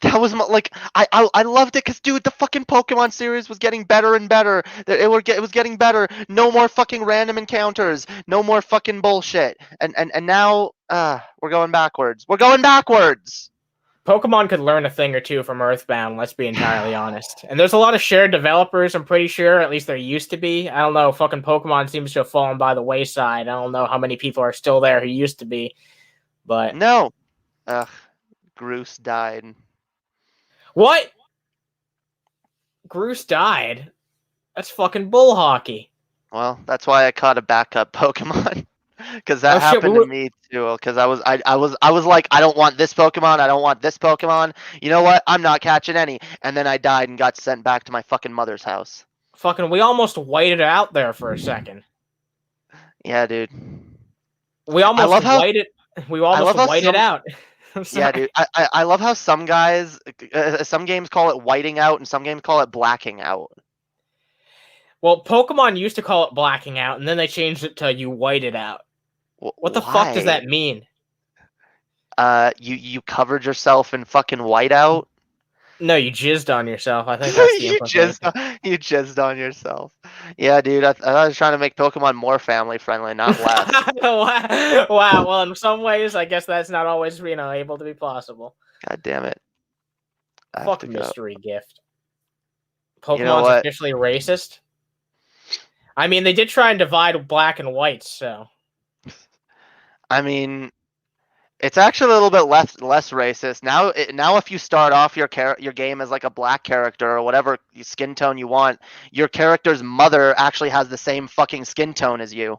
That was like I loved it because dude, the fucking Pokemon series was getting better and better. It was getting better. No more fucking random encounters. No more fucking bullshit. And now we're going backwards. We're going backwards. Pokemon could learn a thing or two from Earthbound, let's be entirely honest. And there's a lot of shared developers, I'm pretty sure, at least there used to be. I don't know, fucking Pokemon seems to have fallen by the wayside. I don't know how many people are still there who used to be. But No. Groose died. what? Groose died? That's fucking bull hockey. Well, that's why I caught a backup Pokemon. Because that Oh, shit, happened to me too. Because I was like, I don't want this Pokemon. I don't want this Pokemon. You know what? I'm not catching any. And then I died and got sent back to my fucking mother's house. Fucking, we almost waited out there for a second. Yeah, dude. We almost waited. We almost waited out. Yeah, dude. I love how some guys, some games call it whiting out, and some games call it blacking out. Well, Pokemon used to call it blacking out, and then they changed it to you whited out. What the fuck does that mean? You covered yourself in fucking whiteout. No, you jizzed on yourself. I think that's the you jizzed on yourself. Yeah, dude. I was trying to make Pokemon more family friendly, not less. Wow. Well, in some ways, I guess that's not always able to be possible. God damn it. Fuck mystery gift. Pokemon's You know what? officially racist. I mean, they did try and divide black and white, so. I mean, it's actually a little bit less racist now. Now, if you start off your game as like a black character or whatever skin tone you want, your character's mother actually has the same fucking skin tone as you.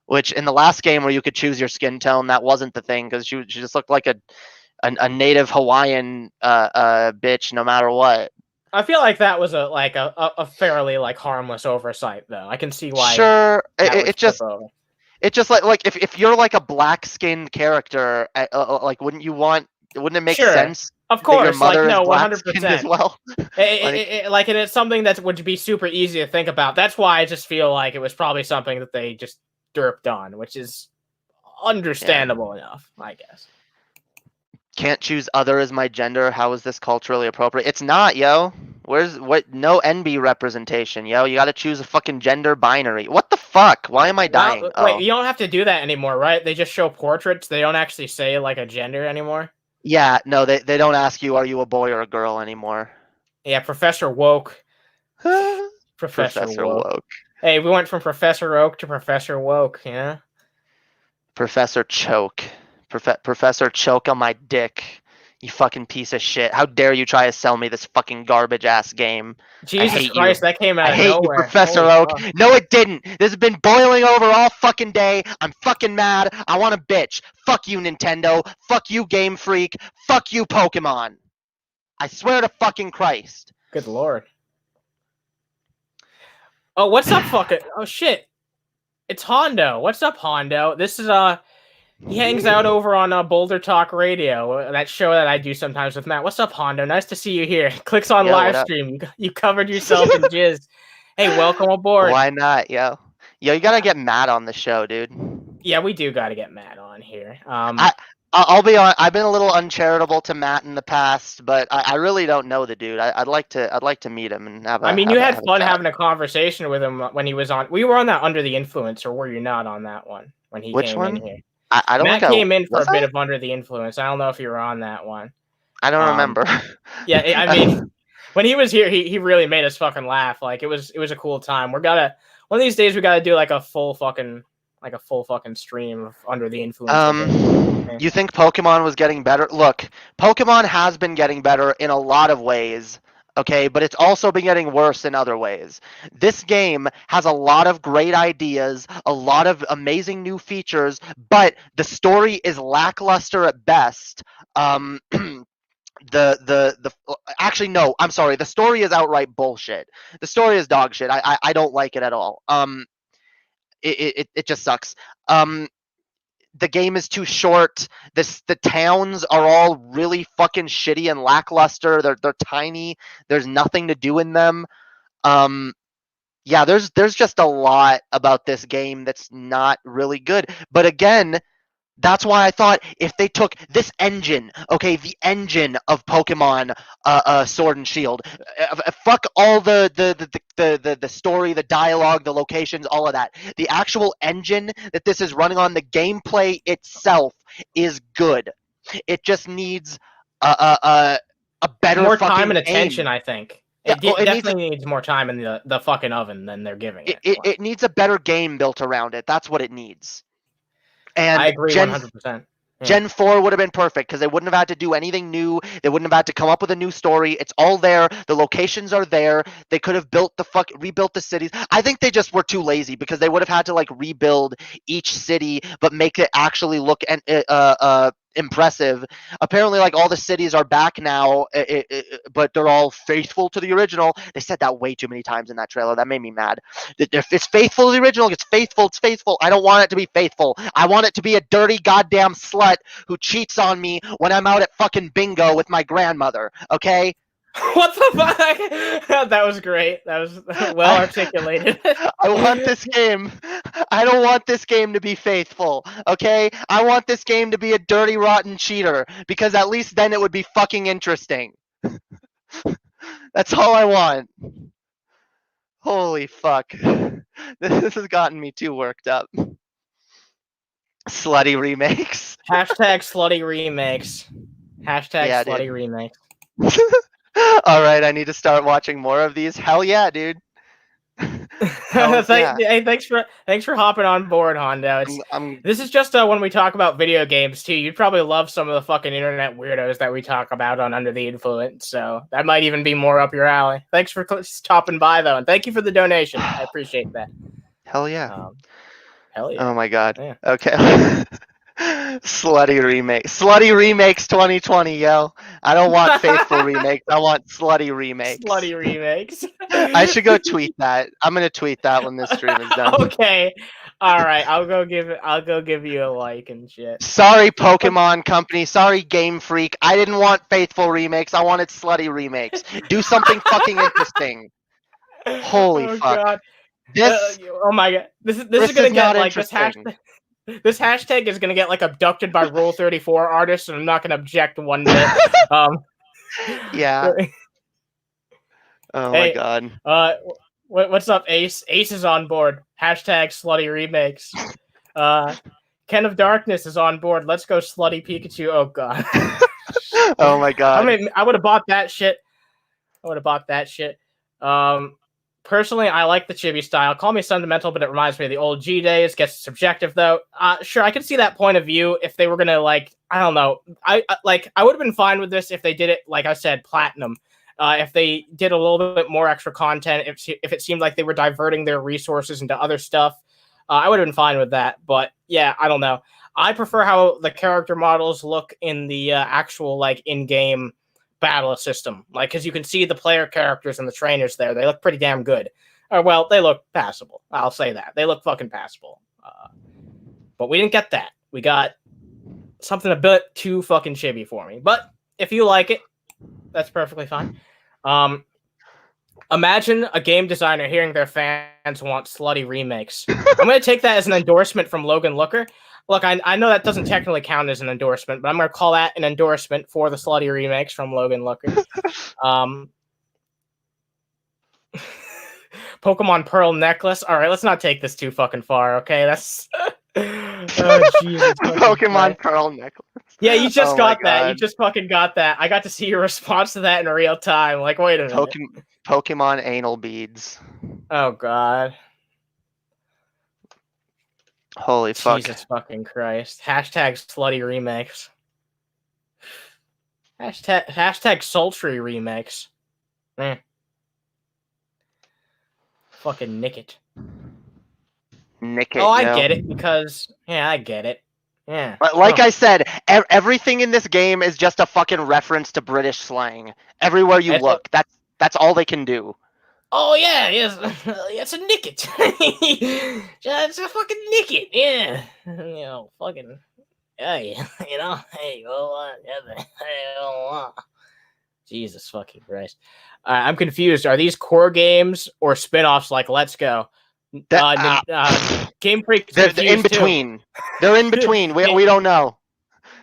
Which in the last game where you could choose your skin tone, that wasn't the thing because she just looked like a native Hawaiian bitch no matter what. I feel like that was a fairly harmless oversight, though. I can see why. Sure, it just like if you're like a black skinned character, like wouldn't it make sense? Of course, your mother is 100% as well. And it's something that would be super easy to think about. That's why I just feel like it was probably something that they just derped on, which is understandable enough, I guess. Can't choose other as my gender. How is this culturally appropriate? It's not, yo. No NB representation, yo. You gotta choose a fucking gender binary. What the fuck? Why am I dying? Wait, you don't have to do that anymore, right? They just show portraits. They don't actually say like a gender anymore. Yeah, no, they don't ask you, are you a boy or a girl anymore. Yeah, Professor Woke. Professor Woke. Hey, we went from Professor Oak to Professor Woke, yeah? Professor Choke. Professor Choke on my dick. You fucking piece of shit. How dare you try to sell me this fucking garbage ass game? Jesus Christ, that came out of nowhere. I hate you, Professor Oak. Fuck. No, it didn't. This has been boiling over all fucking day. I'm fucking mad. I want to bitch. Fuck you, Nintendo. Fuck you, Game Freak. Fuck you, Pokemon. I swear to fucking Christ. Good lord. Oh, what's up, fucking? Oh, shit. It's Hondo. What's up, Hondo? This is, he hangs out over on Boulder Talk Radio, that show that I do sometimes with Matt. What's up, Hondo? Nice to see you here. Clicks on live stream. You covered yourself in jizz. Hey, welcome aboard. Why not, yo? Yo, you gotta get Matt on the show, dude. Yeah, we do gotta get Matt on here. I'll be on. I've been a little uncharitable to Matt in the past, but I really don't know the dude. I'd like to meet him and have. You had fun having a conversation with him when he was on. We were on that Under the Influence, or were you not on that one when he came in here? I don't. Matt came in for a bit of Under the Influence. I don't know if you were on that one. I don't remember. Yeah, I mean, when he was here, he really made us fucking laugh. Like it was a cool time. One of these days we gotta do like a full fucking stream of Under the Influence. You think Pokemon was getting better? Look, Pokemon has been getting better in a lot of ways. okay? But it's also been getting worse in other ways. This game has a lot of great ideas, a lot of amazing new features, but the story is lackluster at best. The actually no, I'm sorry. The story is outright bullshit. The story is dog shit. I don't like it at all. It just sucks. The game is too short. The towns are all really fucking shitty and lackluster. They're tiny. There's nothing to do in them. Yeah, there's just a lot about this game that's not really good. But again, that's why I thought if they took this engine, okay, the engine of Pokemon Sword and Shield, fuck all the story, the dialogue, the locations, all of that. The actual engine that this is running on, the gameplay itself is good. It just needs a better More fucking time and game. attention, I think. Yeah, It definitely needs more time in the fucking oven than they're giving it. It needs a better game built around it. That's what it needs. And I agree 100%. Gen 4 would have been perfect because they wouldn't have had to do anything new. They wouldn't have had to come up with a new story. It's all there. The locations are there. They could have rebuilt the cities. I think they just were too lazy because they would have had to like rebuild each city but make it actually look impressive. Apparently, like all the cities are back now, but they're all faithful to the original. They said that way too many times in that trailer. That made me mad. If it's faithful to the original, it's faithful. It's faithful. I don't want it to be faithful. I want it to be a dirty goddamn slut who cheats on me when I'm out at fucking bingo with my grandmother. Okay. What the fuck? That was great. That was well articulated. I want this game. I don't want this game to be faithful, okay? I want this game to be a dirty, rotten cheater, because at least then it would be fucking interesting. That's all I want. Holy fuck. This has gotten me too worked up. Slutty remakes. Hashtag slutty remakes. Hashtag Yeah, slutty dude. remakes. All right, I need to start watching more of these. Hell yeah, dude. Hell yeah. Hey, thanks for hopping on board, Hondo. This is just when we talk about video games too. You'd probably love some of the fucking internet weirdos that we talk about on Under the Influence. So that might even be more up your alley. Thanks for stopping by though, and thank you for the donation. I appreciate that. Hell yeah. Hell yeah. Oh my god. Yeah. Okay. Slutty remakes 2020, yo. I don't want faithful remakes. I want slutty remakes. Slutty remakes. I should go tweet that. I'm gonna tweet that when this stream is done. Okay. All right. I'll go give you a like and shit. Sorry, Pokemon Company. Sorry, Game Freak. I didn't want faithful remakes. I wanted slutty remakes. Do something fucking interesting. Holy fuck. God. This. Oh my god. This is gonna get like this interesting. hashtag. This hashtag is gonna get like abducted by Rule 34 artists, and I'm not gonna object one bit. Yeah. Oh my god. What's up, Ace? Ace is on board. Hashtag slutty remakes. Ken of Darkness is on board. Let's go slutty Pikachu. Oh god. Oh my god. I mean, I would have bought that shit. Personally, I like the chibi style. Call me sentimental, but it reminds me of the old G days. Gets subjective though. Sure, I can see that point of view if they were gonna like, I don't know. I would have been fine with this if they did it, like I said, platinum. If they did a little bit more extra content, if it seemed like they were diverting their resources into other stuff, I would have been fine with that. But yeah, I don't know. I prefer how the character models look in the actual like in-game battle system, like because you can see the player characters and the trainers there. They look pretty damn good. Well, they look passable. I'll say that they look fucking passable. But we didn't get that. We got something a bit too fucking chibi for me. But if you like it, that's perfectly fine. Imagine a game designer hearing their fans want slutty remakes. I'm going to take that as an endorsement from Logan Looker. Look, I know that doesn't technically count as an endorsement, but I'm going to call that an endorsement for the slutty remakes from Logan Looker. Pokemon Pearl necklace. All right, let's not take this too fucking far, okay? That's oh, Jesus. Pokemon Pearl necklace. Yeah, you just got that. You just fucking got that. I got to see your response to that in real time. Like, wait a minute. Pokemon anal beads. Oh god. Holy fuck. Jesus fucking Christ. Hashtag slutty remakes. Hashtag sultry remakes. Fucking nick it. Nick it, Oh, I yo. get it because I get it. Yeah. But like I said, everything in this game is just a fucking reference to British slang. Everywhere you look, that's all they can do. Oh yeah, yes, it's a nick it. It's a fucking nick it. Yeah, fucking. Hey, hey, Jesus fucking Christ. I'm confused. Are these core games or spin-offs like Let's Go? Game Freak. They're in between. They're in between. We don't know.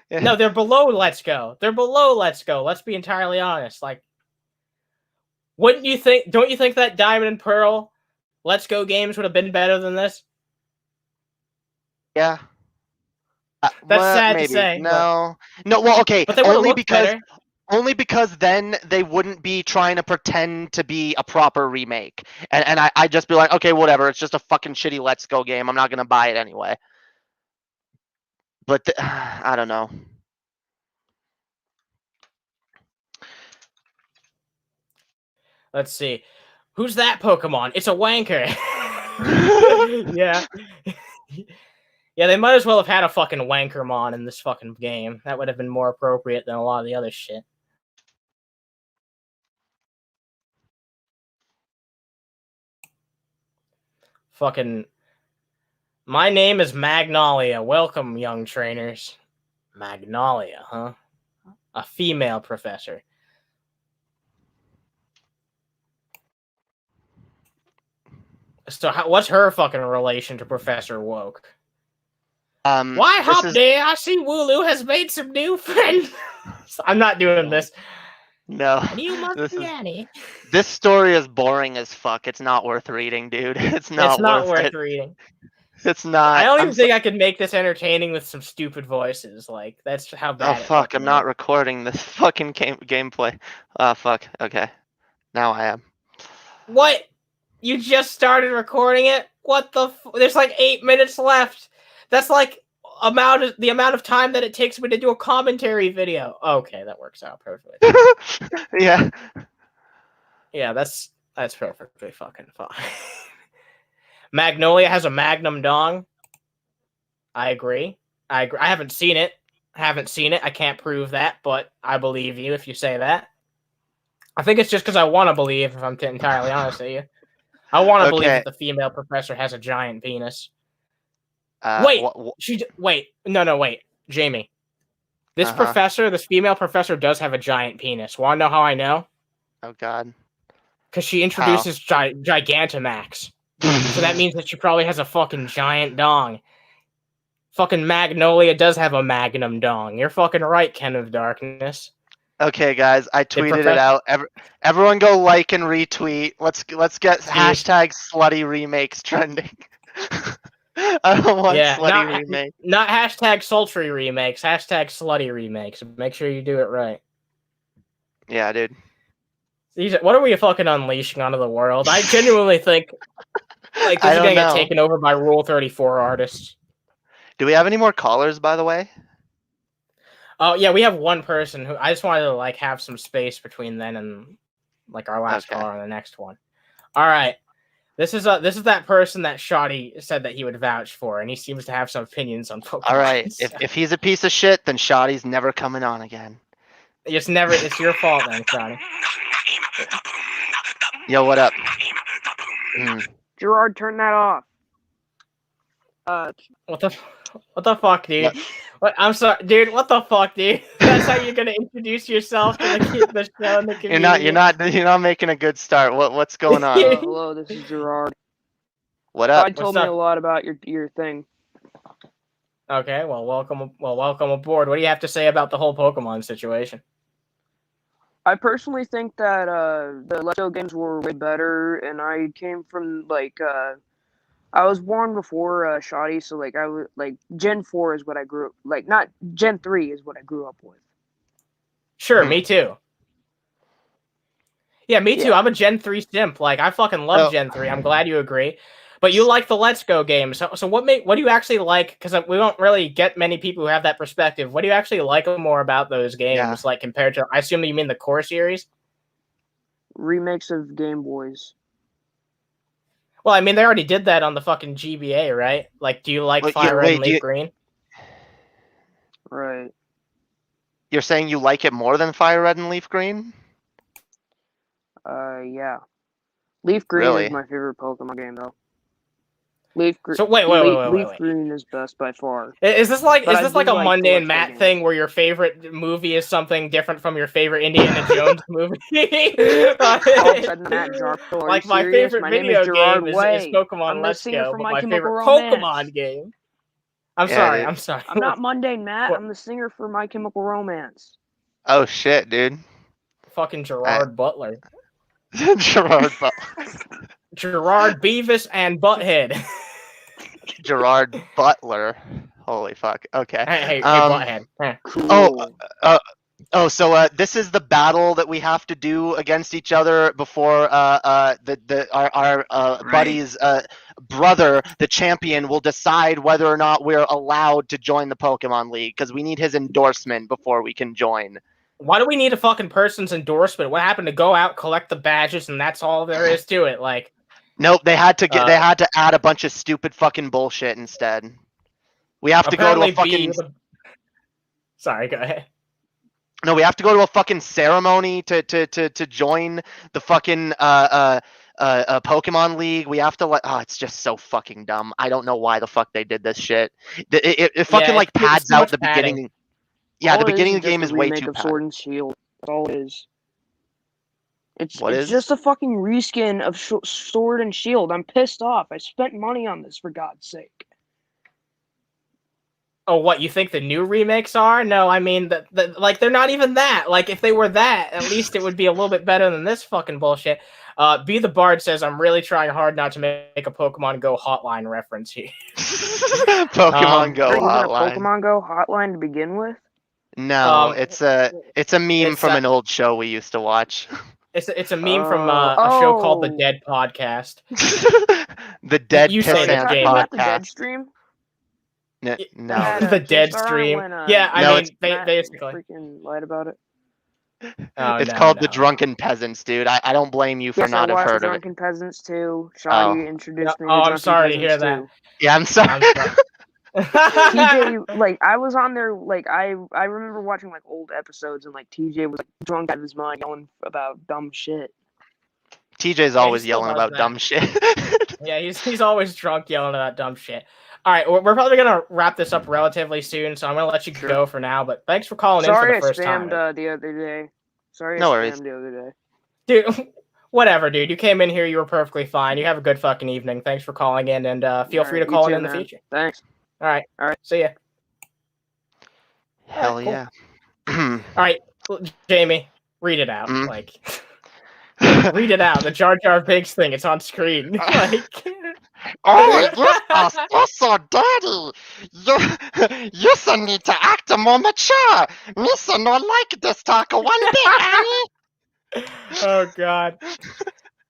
No, they're below Let's Go. They're below Let's Go. Let's be entirely honest. Like, wouldn't you think? Don't you think that Diamond and Pearl Let's Go games would have been better than this? Yeah. That's sad maybe. to say. No. No. Well, okay. But they only because then they wouldn't be trying to pretend to be a proper remake, and I'd just be like, okay, whatever. It's just a fucking shitty Let's Go game. I'm not gonna buy it anyway. But I don't know. Let's see. Who's that Pokemon? It's a wanker. Yeah. Yeah, they might as well have had a fucking wankermon in this fucking game. That would have been more appropriate than a lot of the other shit. Fucking. My name is Magnolia. Welcome, young trainers. Magnolia, huh? A female professor. So, what's her fucking relation to Professor Woke? Why hop there? I see Wooloo has made some new friends. I'm not doing this. No. You must be Annie. This story is boring as fuck. It's not worth reading, dude. It's not worth reading. It's not. I don't even think I could make this entertaining with some stupid voices. Like, that's how bad. Oh fuck! I'm not recording this fucking gameplay. Oh fuck. Okay. Now I am. What? You just started recording it? What the? There's like 8 minutes left. That's like the amount of time that it takes me to do a commentary video. Okay, that works out perfectly. Yeah. Yeah, that's perfectly fucking fine. Magnolia has a magnum dong. I agree. I haven't seen it. I can't prove that, but I believe you if you say that. I think it's just because I want to believe, if I'm entirely honest with you. I want to believe that the female professor has a giant penis. Wait, wait, Jamie. This female professor does have a giant penis. Want to know how I know? Oh God. Because she introduces Gigantamax. So that means that she probably has a fucking giant dong. Fucking Magnolia does have a magnum dong. You're fucking right, Ken of Darkness. Okay, guys, I tweeted it out. Everyone go like and retweet. Let's get hashtag slutty remakes trending. I don't want slutty remakes. Not hashtag sultry remakes. Hashtag slutty remakes. Make sure you do it right. Yeah, dude. What are we fucking unleashing onto the world? I genuinely think like this is gonna get taken over by Rule 34 artists. Do we have any more callers, by the way? Oh yeah, we have one person who I just wanted to like have some space between then and like our last caller and the next one. All right, this is that person that Shoddy said that he would vouch for, and he seems to have some opinions on Pokemon. All right, if he's a piece of shit, then Shoddy's never coming on again. It's your fault then, Shoddy. Yo, what up? Gerard, turn that off. What the fuck, dude? What? I'm sorry, dude. What the fuck, dude? That's how you're gonna introduce yourself to the show and the community. You're not making a good start. What's going on? Hello, this is Gerard. What up? God told me a lot about your thing. Okay, well, welcome aboard. What do you have to say about the whole Pokemon situation? I personally think that the Let's Go games were way better, and I came from I was born before Shoddy, so like I was like Gen 4 is what I grew up not Gen 3 is what I grew up with. Sure, me too. Yeah, me too. I'm a Gen 3 simp. Like I fucking love Gen 3. I'm glad you agree. But you like the Let's Go games. So what do you actually like? Because we don't really get many people who have that perspective. What do you actually like more about those games? Like compared to, I assume you mean the core series? remakes of Game Boys. Well, I mean, they already did that on the fucking GBA, right? Like, do you like Wait, Fire Red and wait, Leaf Green? Right. You're saying you like it more than Fire Red and Leaf Green? Yeah. Leaf Green Really? is my favorite Pokemon game, though. So wait. Leaf Green is best by far. Is this like But I a do like Monday the and Matt Let's Go thing games. where your favorite movie is something different from your favorite Indiana Jones movie? All of a sudden, Matt Jarpo, are Like you my serious? favorite My name video is Gerard game is Way. Pokemon I'm the Let's singer Go, for but My my Chemical favorite Romance. Pokemon game. I'm Yeah, sorry. dude. I'm sorry. I'm not mundane, Matt. What? I'm the singer for My Chemical Romance. Oh shit, dude. Fucking Gerard Butler. Gerard Gerard Beavis and Butthead. Gerard Butler. Holy fuck. Okay. Hey, Butthead. Eh. Cool. So this is the battle that we have to do against each other before our buddy's brother, the champion, will decide whether or not we're allowed to join the Pokemon League, because we need his endorsement before we can join. Why do we need a fucking person's endorsement? What happened to go out, collect the badges, and that's all there is to it? Like, Nope, they had to add a bunch of stupid fucking bullshit instead. We have to go to a fucking. Sorry, go ahead. No, we have to go to a fucking ceremony to join the fucking Pokemon League. We have to it's just so fucking dumb. I don't know why the fuck they did this shit. It fucking like pads out the beginning. Yeah, the beginning of the game is way too Sword and Shield. That's all it is. It's What is? just a fucking reskin of Sword and Shield. I'm pissed off. I spent money on this, for God's sake. Oh, what, you think the new remakes are? No, I mean, like, they're not even that. Like, if they were that, at least it would be a little bit better than this fucking bullshit. Be the Bard says, I'm really trying hard not to make a Pokemon Go hotline reference here. Pokemon Go hotline. Pokemon Go hotline to begin with? No, it's a meme from an old show we used to watch. It's a meme from a show called The Dead Podcast. The Dead You say that, Jamie. Podcast. The Dead Stream? No. The Dead Stream. Yeah, I mean, basically. Freaking lied about it. It's called The Drunken Peasants, dude. I don't blame you for not have heard of it. Drunken Peasants too. Shoddy introduced me to I'm sorry to hear that. Yeah, I'm sorry. TJ, like, I was on there, like, I remember watching, like, old episodes, and, like, TJ was, like, drunk out of his mind yelling about dumb shit. TJ's always yelling about dumb shit. Yeah, he's always drunk yelling about dumb shit. All right, we're probably going to wrap this up relatively soon, so I'm going to let you go for now, but thanks for calling in for the first time. Sorry I spammed the other day. No worries. The other day. Dude, whatever, dude. You came in here, you were perfectly fine. You have a good fucking evening. Thanks for calling in, and feel free to call in the future. Thanks. All right. See ya. Hell yeah. All right, Jamie, read it out. Like, read it out. The Jar Jar Binks thing. It's on screen. Like, oh yes, so daddy. You need to act more mature. Missa no like this talk one bit, Annie. Oh god.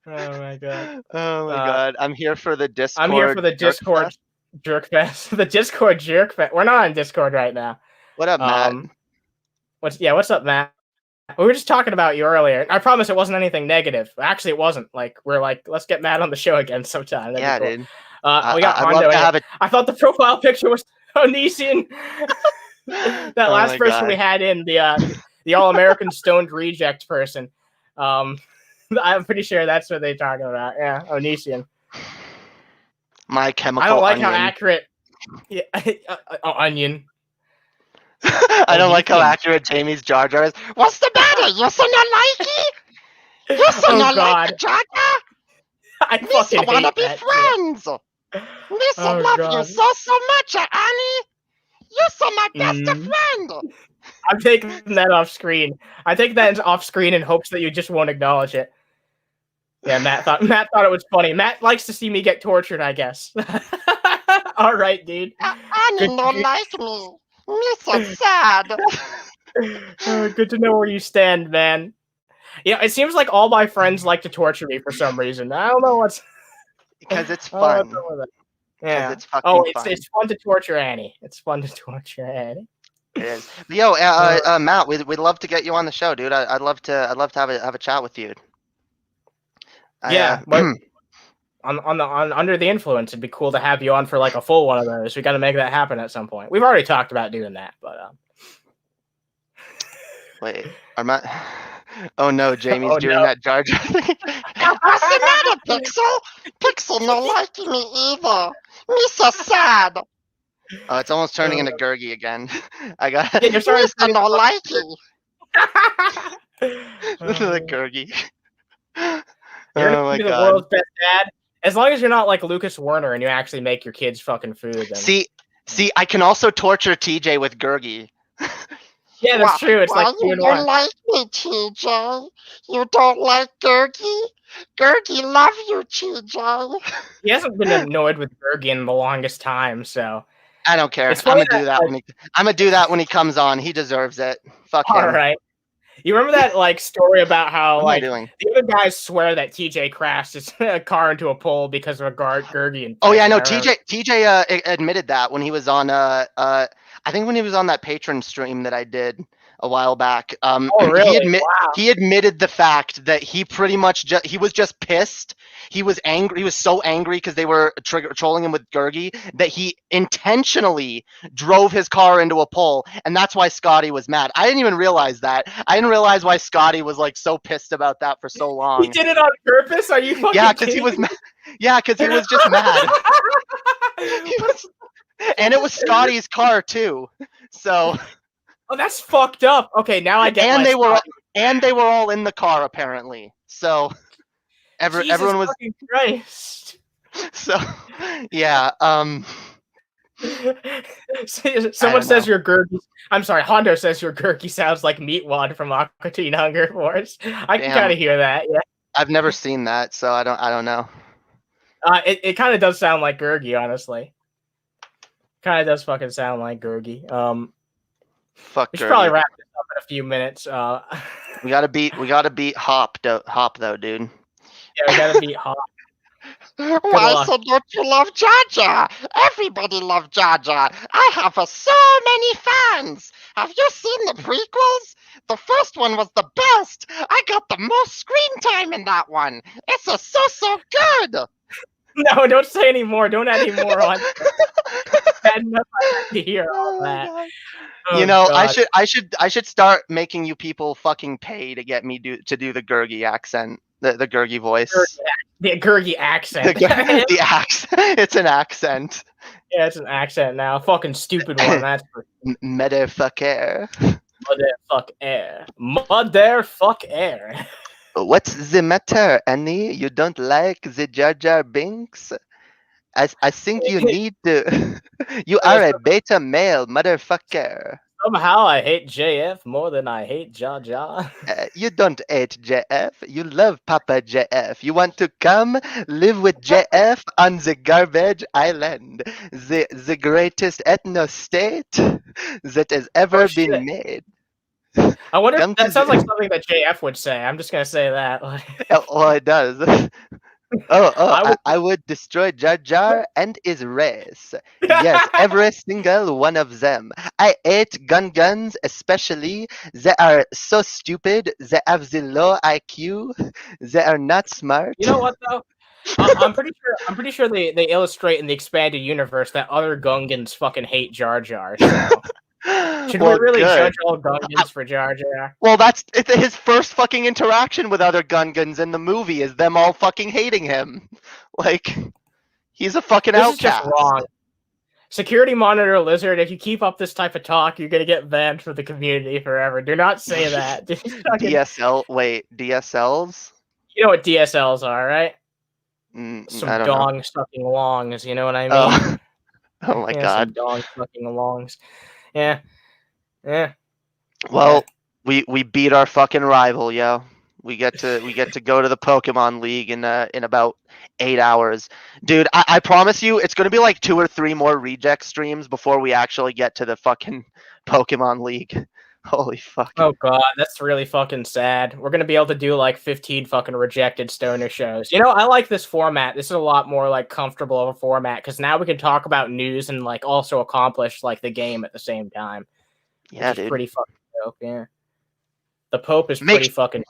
Oh my god. Oh my god. I'm here for the Discord. I'm here for the Discord Jerk Fest. The Discord Jerk Fest. We're not on Discord right now. What up, Matt? What's up, Matt? We were just talking about you earlier. I promise it wasn't anything negative. Actually, it wasn't. Like, we're like, let's get Matt on the show again sometime. That'd be cool. Dude. We got Hondo. I thought the profile picture was Onision. That last person we had in, the All-American Stoned Reject person. I'm pretty sure that's what they're talking about. Yeah, Onision. My Chemical I don't like Onion. how accurate. Yeah, Onion. I don't like how accurate Jamie's Jar Jar is. What's the matter? You so not like it? You so not like the Jar Jar? I fucking wanna hate be that friends. Missa love you so much, Annie. You're so my best friend. I'm taking that off screen. I take that off screen in hopes that you just won't acknowledge it. Yeah, Matt thought it was funny. Matt likes to see me get tortured, I guess. All right, dude. Annie don't like me. Missa sad. Good to know where you stand, man. Yeah, it seems like all my friends like to torture me for some reason. I don't know what's. Because it's fun. Yeah. It's fucking fun. It's fun to torture Annie. It's fun to torture Annie. It is. Yo, Matt, we'd love to get you on the show, dude. I'd love to have a chat with you. Yeah, but on Under the Influence, it'd be cool to have you on for like a full one of those. We got to make that happen at some point. We've already talked about doing that, but wait, oh no, Jamie's Oh, doing no. that Jar Jar thing. What's the matter, Pixel? Pixel no liking me either. Me so sad. Oh, it's almost turning into Gurgi again. I got you're starting Mr. no liking. Oh, The Gurgi. You're Oh gonna my be the god. world's best dad. As long as you're not like Lucas Werner and you actually make your kids fucking food. Then. See, I can also torture TJ with Gurgi. Yeah, that's true. It's like you 2 in don't 1. like me, TJ? You don't like Gurgi? Gurgi love you, TJ. He hasn't been annoyed with Gurgi in the longest time, so I don't care. It's I'm funny gonna do that when I'm gonna do that when he comes on. He deserves it. Fuck him. all right. You remember that like story about how What like am I doing? the other guys swear that TJ crashed his car into a pole because of a Gurgi infection. Oh yeah, no. I remember. TJ admitted that when he was on I think when he was on that patron stream that I did a while back. Oh really? Wow. He admitted the fact that he pretty much he was just pissed. He was angry. He was so angry because they were trolling him with Gurgi that he intentionally drove his car into a pole, and that's why Scotty was mad. I didn't even realize that. I didn't realize why Scotty was like so pissed about that for so long. He did it on purpose? Are you fucking Yeah, because kidding? he was mad. Yeah, because he was just mad. And it was Scotty's car too. So. Oh, that's fucked up. Okay, now I get. And they were all in the car apparently. So. Everyone was. Fucking Christ. So, yeah. Someone says your Gurgi. I'm sorry, Hondo says your Gurgi sounds like Meatwad from Aqua Teen Hunger Force. I can kind of hear that. Yeah. I've never seen that, so I don't know. It kind of does sound like Gurgi, honestly. Kind of does fucking sound like Gurgi. Fuck. We should probably wrap this up in a few minutes. We gotta beat Hop though, dude. Yeah, we gotta beat Hop. Why so don't you love Jar Jar? Everybody loves Jar Jar. I have so many fans. Have you seen the prequels? The first one was the best. I got the most screen time in that one. It's so good. No, don't say any more. Don't add any more on. Bad enough I have to hear all that. Oh, you know, God. I should start making you people fucking pay to get me to do the Gurgi accent, the Gurgi voice. The Gurgi accent. The accent. It's an accent. Yeah, it's an accent now. Fucking stupid one. That's for motherfucker. Motherfucker. What's the matter, Annie? You don't like the Jar Jar Binks? I think you need to. You are a beta male, motherfucker. Somehow I hate JF more than I hate Jar Jar. You don't hate JF. You love Papa JF. You want to come live with JF on the garbage island, the greatest ethno state that has ever been made. I wonder if that sounds like something that JF would say. I'm just gonna say that. Well, it does. I would destroy Jar Jar and his race. Yes, every single one of them. I hate guns, especially. They are so stupid. They have the low IQ. They are not smart. You know what though? I'm pretty sure they illustrate in the expanded universe that other Gungans fucking hate Jar Jar. So. Should we really judge all Gungans for Jar Jar? Well, it's his first fucking interaction with other Gungans in the movie is them all fucking hating him. Like, he's a fucking outcast. This is just wrong. Security monitor Lizard, if you keep up this type of talk, you're gonna get banned from the community forever. Do not say that. DSLs? You know what DSLs are, right? Some I don't dong sucking longs, you know what I mean? Oh my god. Some dong sucking longs. Yeah. Well, we beat our fucking rival, yo. We get to go to the Pokemon League in about 8 hours, dude. I promise you, it's gonna be like 2 or 3 more reject streams before we actually get to the fucking Pokemon League. Holy fuck. Oh god, that's really fucking sad. We're gonna be able to do like 15 fucking rejected stoner shows. You know, I like this format. This is a lot more like comfortable of a format because now we can talk about news and like also accomplish like the game at the same time. Yeah, dude. Pretty fucking dope. Yeah. The Pope is pretty fucking.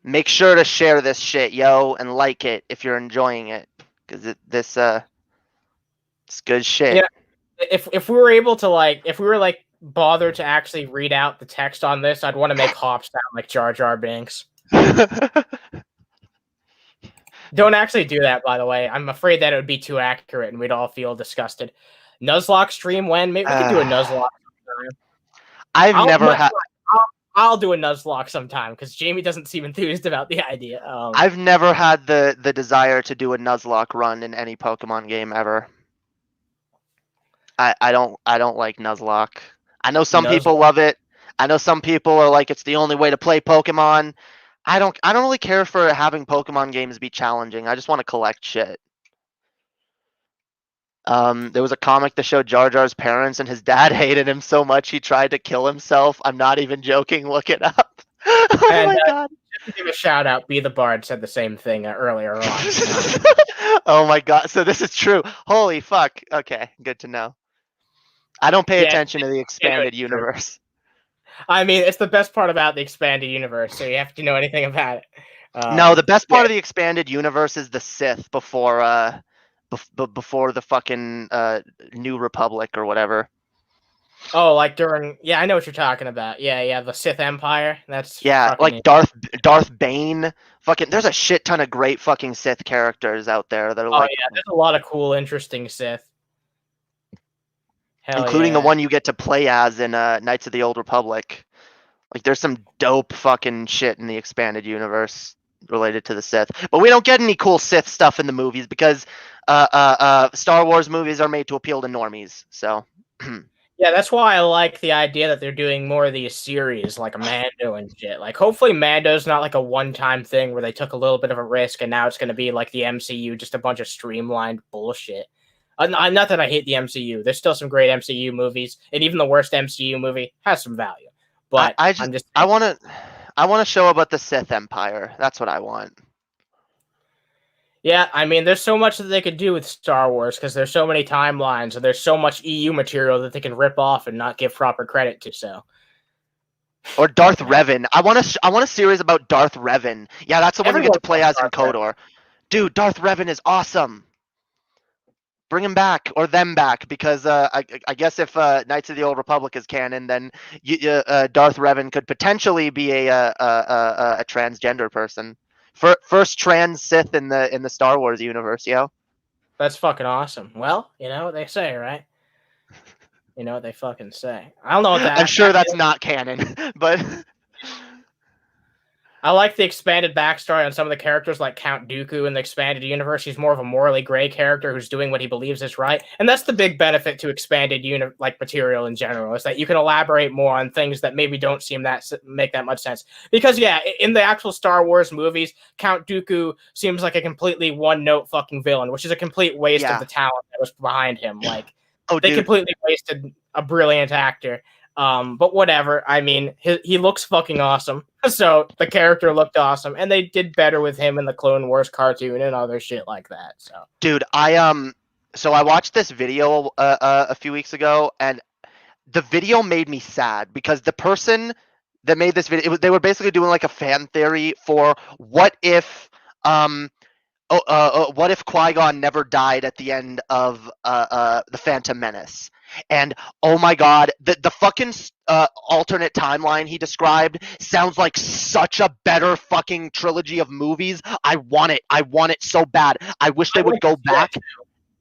Make sure to share this shit, yo, and like it if you're enjoying it, because it's good shit. Yeah. If we were able to if we were bothered to actually read out the text on this, I'd want to make Hop sound like Jar Jar Binks. Don't actually do that, by the way. I'm afraid that it would be too accurate and we'd all feel disgusted. Nuzlocke stream when? Maybe we could do a Nuzlocke sometime. I'll do a Nuzlocke sometime because Jamie doesn't seem enthused about the idea. I've never had the desire to do a Nuzlocke run in any Pokemon game ever. I don't like Nuzlocke. I know some people love it. I know some people are like it's the only way to play Pokemon. I don't really care for having Pokemon games be challenging. I just want to collect shit. There was a comic that showed Jar Jar's parents and his dad hated him so much he tried to kill himself. I'm not even joking. Look it up. Oh my god. Just to give a shout out, Be the Bard said the same thing earlier on. Oh my god. So this is true. Holy fuck. Okay, good to know. I don't pay attention to the expanded universe. I mean, it's the best part about the expanded universe, so you have to know anything about it. No, the best part of the expanded universe is the Sith before before the fucking New Republic or whatever. Oh, like during I know what you're talking about. Yeah, the Sith Empire. That's like Darth Bane. Fucking, there's a shit ton of great fucking Sith characters out there that are there's a lot of cool, interesting Sith. Including the one you get to play as in Knights of the Old Republic. Like, there's some dope fucking shit in the expanded universe related to the Sith. But we don't get any cool Sith stuff in the movies because Star Wars movies are made to appeal to normies. So, yeah, that's why I like the idea that they're doing more of these series, like a Mando and shit. Like, hopefully Mando's not like a one-time thing where they took a little bit of a risk and now it's going to be like the MCU, just a bunch of streamlined bullshit. Not that I hate the MCU. There's still some great MCU movies, and even the worst MCU movie has some value. But I want to show about the Sith Empire. That's what I want. Yeah, I mean, there's so much that they could do with Star Wars because there's so many timelines and there's so much EU material that they can rip off and not give proper credit to. So, or Darth Revan. I want a series about Darth Revan. Yeah, that's the one you get to play as in KOTOR. Dude, Darth Revan is awesome. Bring him back or them back because I guess if Knights of the Old Republic is canon, then Darth Revan could potentially be a transgender person. First trans Sith in the Star Wars universe, yo. That's fucking awesome. Well, you know what they say, right? You know what they fucking say. I don't know what that. I'm sure that's not canon, but. I like the expanded backstory on some of the characters, like Count Dooku in the expanded universe. He's more of a morally gray character who's doing what he believes is right, and that's the big benefit to expanded material in general, is that you can elaborate more on things that maybe don't make that much sense. Because in the actual Star Wars movies, Count Dooku seems like a completely one-note fucking villain, which is a complete waste of the talent that was behind him. Like, they completely wasted a brilliant actor. But whatever. I mean, he looks fucking awesome. So the character looked awesome, and they did better with him in the Clone Wars cartoon and other shit like that. So, dude, I watched this video a few weeks ago, and the video made me sad because the person that made this video, they were basically doing like a fan theory for what if Qui-Gon never died at the end of the Phantom Menace. And oh my god, the fucking alternate timeline he described sounds like such a better fucking trilogy of movies. I want it so bad. I wish they would go back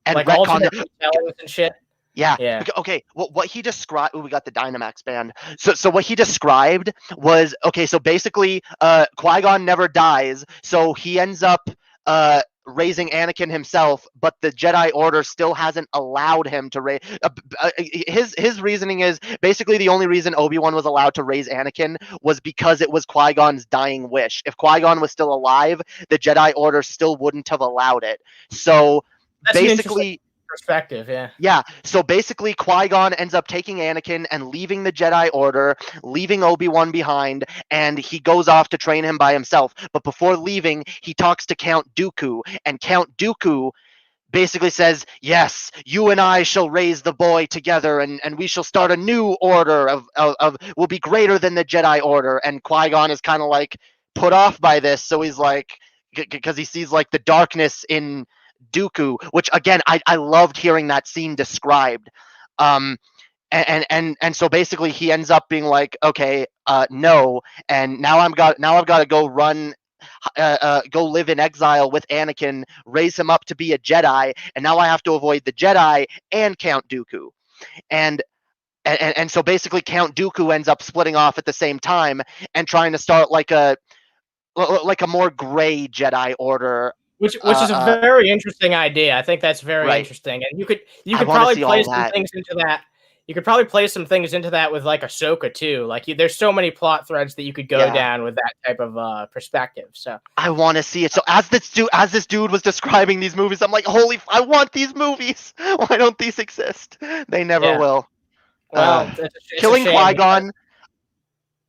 and retcon it and shit. Yeah. Okay. Well, what he described. We got the Dynamax band. So what he described was so basically, Qui-Gon never dies, so he ends up raising Anakin himself, but the Jedi Order still hasn't allowed him to raise. His reasoning is basically the only reason Obi-Wan was allowed to raise Anakin was because it was Qui-Gon's dying wish. If Qui-Gon was still alive, the Jedi Order still wouldn't have allowed it. So that's basically. Perspective, yeah. So basically, Qui-Gon ends up taking Anakin and leaving the Jedi Order, leaving Obi-Wan behind, and he goes off to train him by himself. But before leaving, he talks to Count Dooku, and Count Dooku basically says, "Yes, you and I shall raise the boy together, and we shall start a new order of will be greater than the Jedi Order." And Qui-Gon is kind of like, put off by this, so he's like, because he sees like the darkness in Dooku, which again I loved hearing that scene described. And so basically he ends up being like, okay, no, and now I've got to go run, go live in exile with Anakin, raise him up to be a Jedi, and now I have to avoid the Jedi and Count Dooku, and so basically Count Dooku ends up splitting off at the same time and trying to start like a more gray Jedi Order. Which is a very interesting idea. I think that's very interesting, and you could probably play some things into that. You could probably play some things into that with like Ahsoka too. Like there's so many plot threads that you could go down with that type of perspective. So I want to see it. So as this dude was describing these movies, I'm like, I want these movies. Why don't these exist? They never will. Well, it's killing Qui-Gon.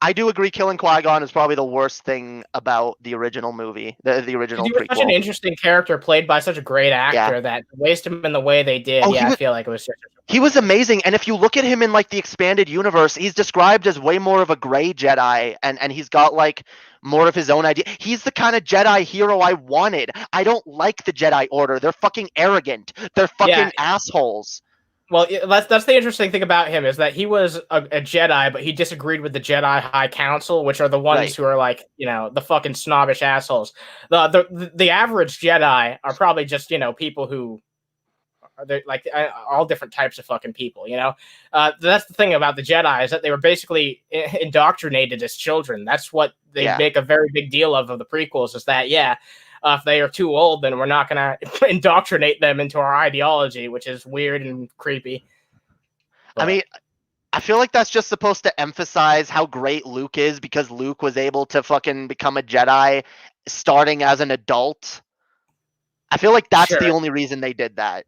I do agree. Killing Qui-Gon is probably the worst thing about the original movie, the original prequel. He was such an interesting character, played by such a great actor that waste him in the way they did. I feel like it was. He was amazing, and if you look at him in like the expanded universe, he's described as way more of a gray Jedi, and he's got like more of his own idea. He's the kind of Jedi hero I wanted. I don't like the Jedi Order. They're fucking arrogant. They're fucking assholes. Well, that's the interesting thing about him, is that he was a Jedi, but he disagreed with the Jedi High Council, which are the ones who are like, the fucking snobbish assholes. The average Jedi are probably just, people who are like all different types of fucking people, That's the thing about the Jedi, is that they were basically indoctrinated as children. That's what they make a very big deal of the prequels, is that, if they are too old, then we're not going to indoctrinate them into our ideology, which is weird and creepy. But I mean, I feel like that's just supposed to emphasize how great Luke is, because Luke was able to fucking become a Jedi starting as an adult. I feel like that's the only reason they did that.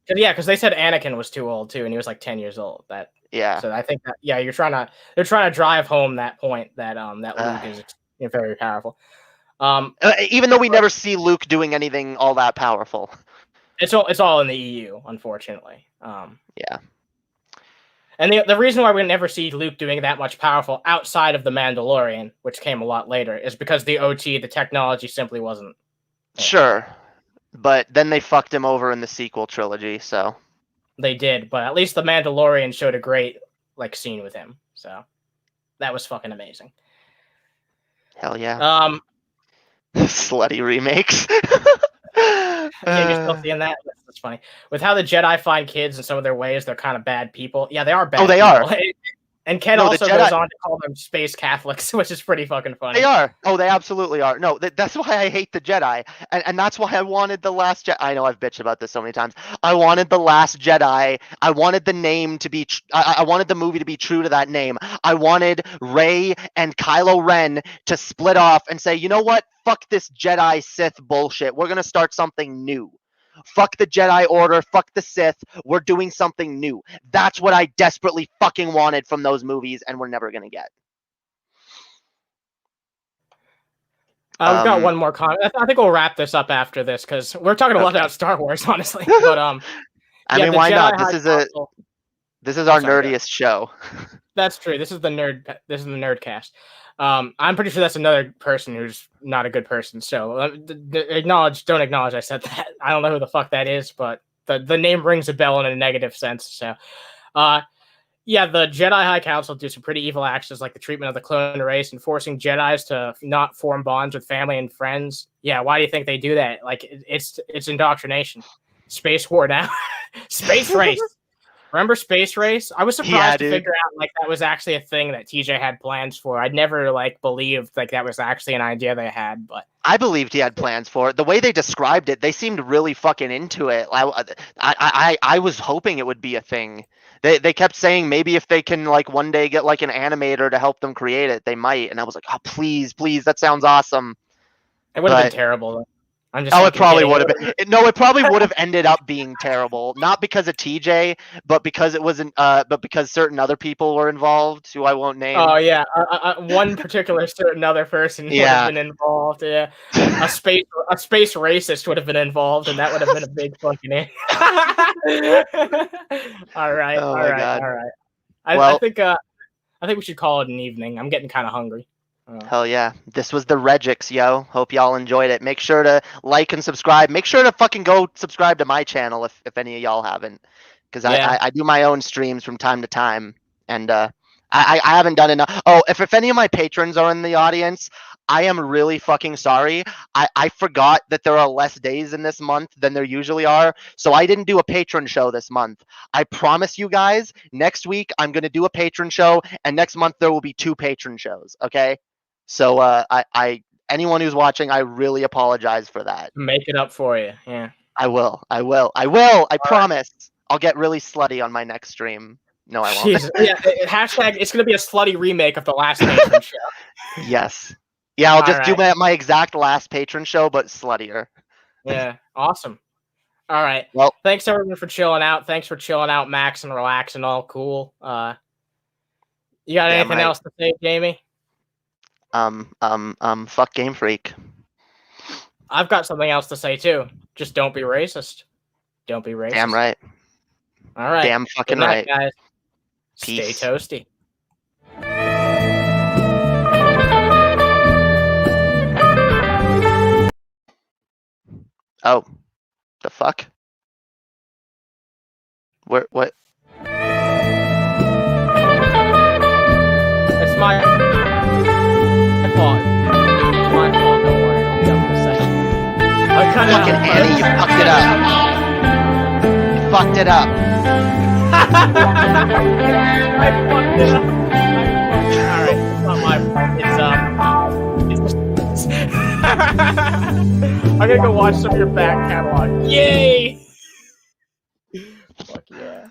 Yeah, because they said Anakin was too old too, and he was like 10 years old. So I think that they're trying to drive home that point that Luke is very powerful. Even though we never see Luke doing anything all that powerful. It's all in the EU, unfortunately. Yeah. And the reason why we never see Luke doing that much powerful outside of the Mandalorian, which came a lot later, is because the technology simply wasn't. Sure. But then they fucked him over in the sequel trilogy, so. They did, but at least the Mandalorian showed a great scene with him. So that was fucking amazing. Hell yeah. Slutty remakes. You're still seeing that? That's funny. With how the Jedi find kids and some of their ways, they're kind of bad people. Yeah, they are bad. Oh, they people. are. And Ken also goes on to call them space Catholics, which is pretty fucking funny. They are. Oh, they absolutely are. No, that's why I hate the Jedi. And that's why I wanted The Last Jedi. I know I've bitched about this so many times. I wanted The Last Jedi. I wanted the name to be... I wanted the movie to be true to that name. I wanted Rey and Kylo Ren to split off and say, you know what? Fuck this Jedi Sith bullshit. We're going to start something new. Fuck the Jedi Order, fuck the Sith, we're doing something new. That's what I desperately fucking wanted from those movies, and we're never gonna get. We've got one more comment. I think we'll wrap this up after this, because we're talking a lot about Star Wars, honestly. But I mean, why not? This is our nerdiest show. That's true. This is the nerdcast. I'm pretty sure that's another person who's not a good person. So don't acknowledge I said that. I don't know who the fuck that is, but the name rings a bell in a negative sense. So, the Jedi High Council do some pretty evil actions, like the treatment of the clone race and forcing Jedis to not form bonds with family and friends. Yeah, why do you think they do that? Like, it's indoctrination. Space war now. Space race. Remember Space Race? I was surprised to figure out that was actually a thing that TJ had plans for. I'd never believed that was actually an idea they had, but I believed he had plans for it. The way they described it, they seemed really fucking into it. I was hoping it would be a thing. They kept saying maybe if they can one day get an animator to help them create it, they might. And I was like, oh please, that sounds awesome. It would have been terrible though. It probably would have been. No, it probably would have ended up being terrible. Not because of TJ, but because it wasn't. But because certain other people were involved, who I won't name. Oh yeah, one particular certain other person would have been involved. Yeah, a space racist would have been involved, and that would have been a big fucking name. All right, all right. I think we should call it an evening. I'm getting kind of hungry. Hell yeah. This was the Regix, yo. Hope y'all enjoyed it. Make sure to like and subscribe. Make sure to fucking go subscribe to my channel if any of y'all haven't. Because Yeah. I do my own streams from time to time. And I haven't done enough. Oh, if any of my patrons are in the audience, I am really fucking sorry. I forgot that there are less days in this month than there usually are. So I didn't do a patron show this month. I promise you guys, next week I'm going to do a patron show. And next month there will be 2 patron shows. Okay? So I anyone who's watching, I really apologize for that. Make it up for you. Yeah. I will. I promise. I'll get really slutty on my next stream. No, I won't. Jesus. Yeah. Hashtag. It's gonna be a slutty remake of the last patron show. Yes. Yeah, I'll just do Alright. my exact last patron show, but sluttier. Yeah. Awesome. All right. Well, Thanks everyone for chilling out. Thanks for chilling out, Max, and relaxing. All cool. You got Damn anything right. else to say, Jamie? Fuck Game Freak. I've got something else to say too. Just don't be racist. Don't be racist. Damn right. All right. Damn fucking Good night, right. guys. Peace. Stay toasty. Oh, the fuck? What? It's my fault. It's my fault. Don't worry. I'll be up in a second. I cut it Fucking out. Annie, you fucked it up. You fucked it up. I fucked it up. Alright, it's not my fault. It's I'm gonna go watch some of your back catalog. Yay!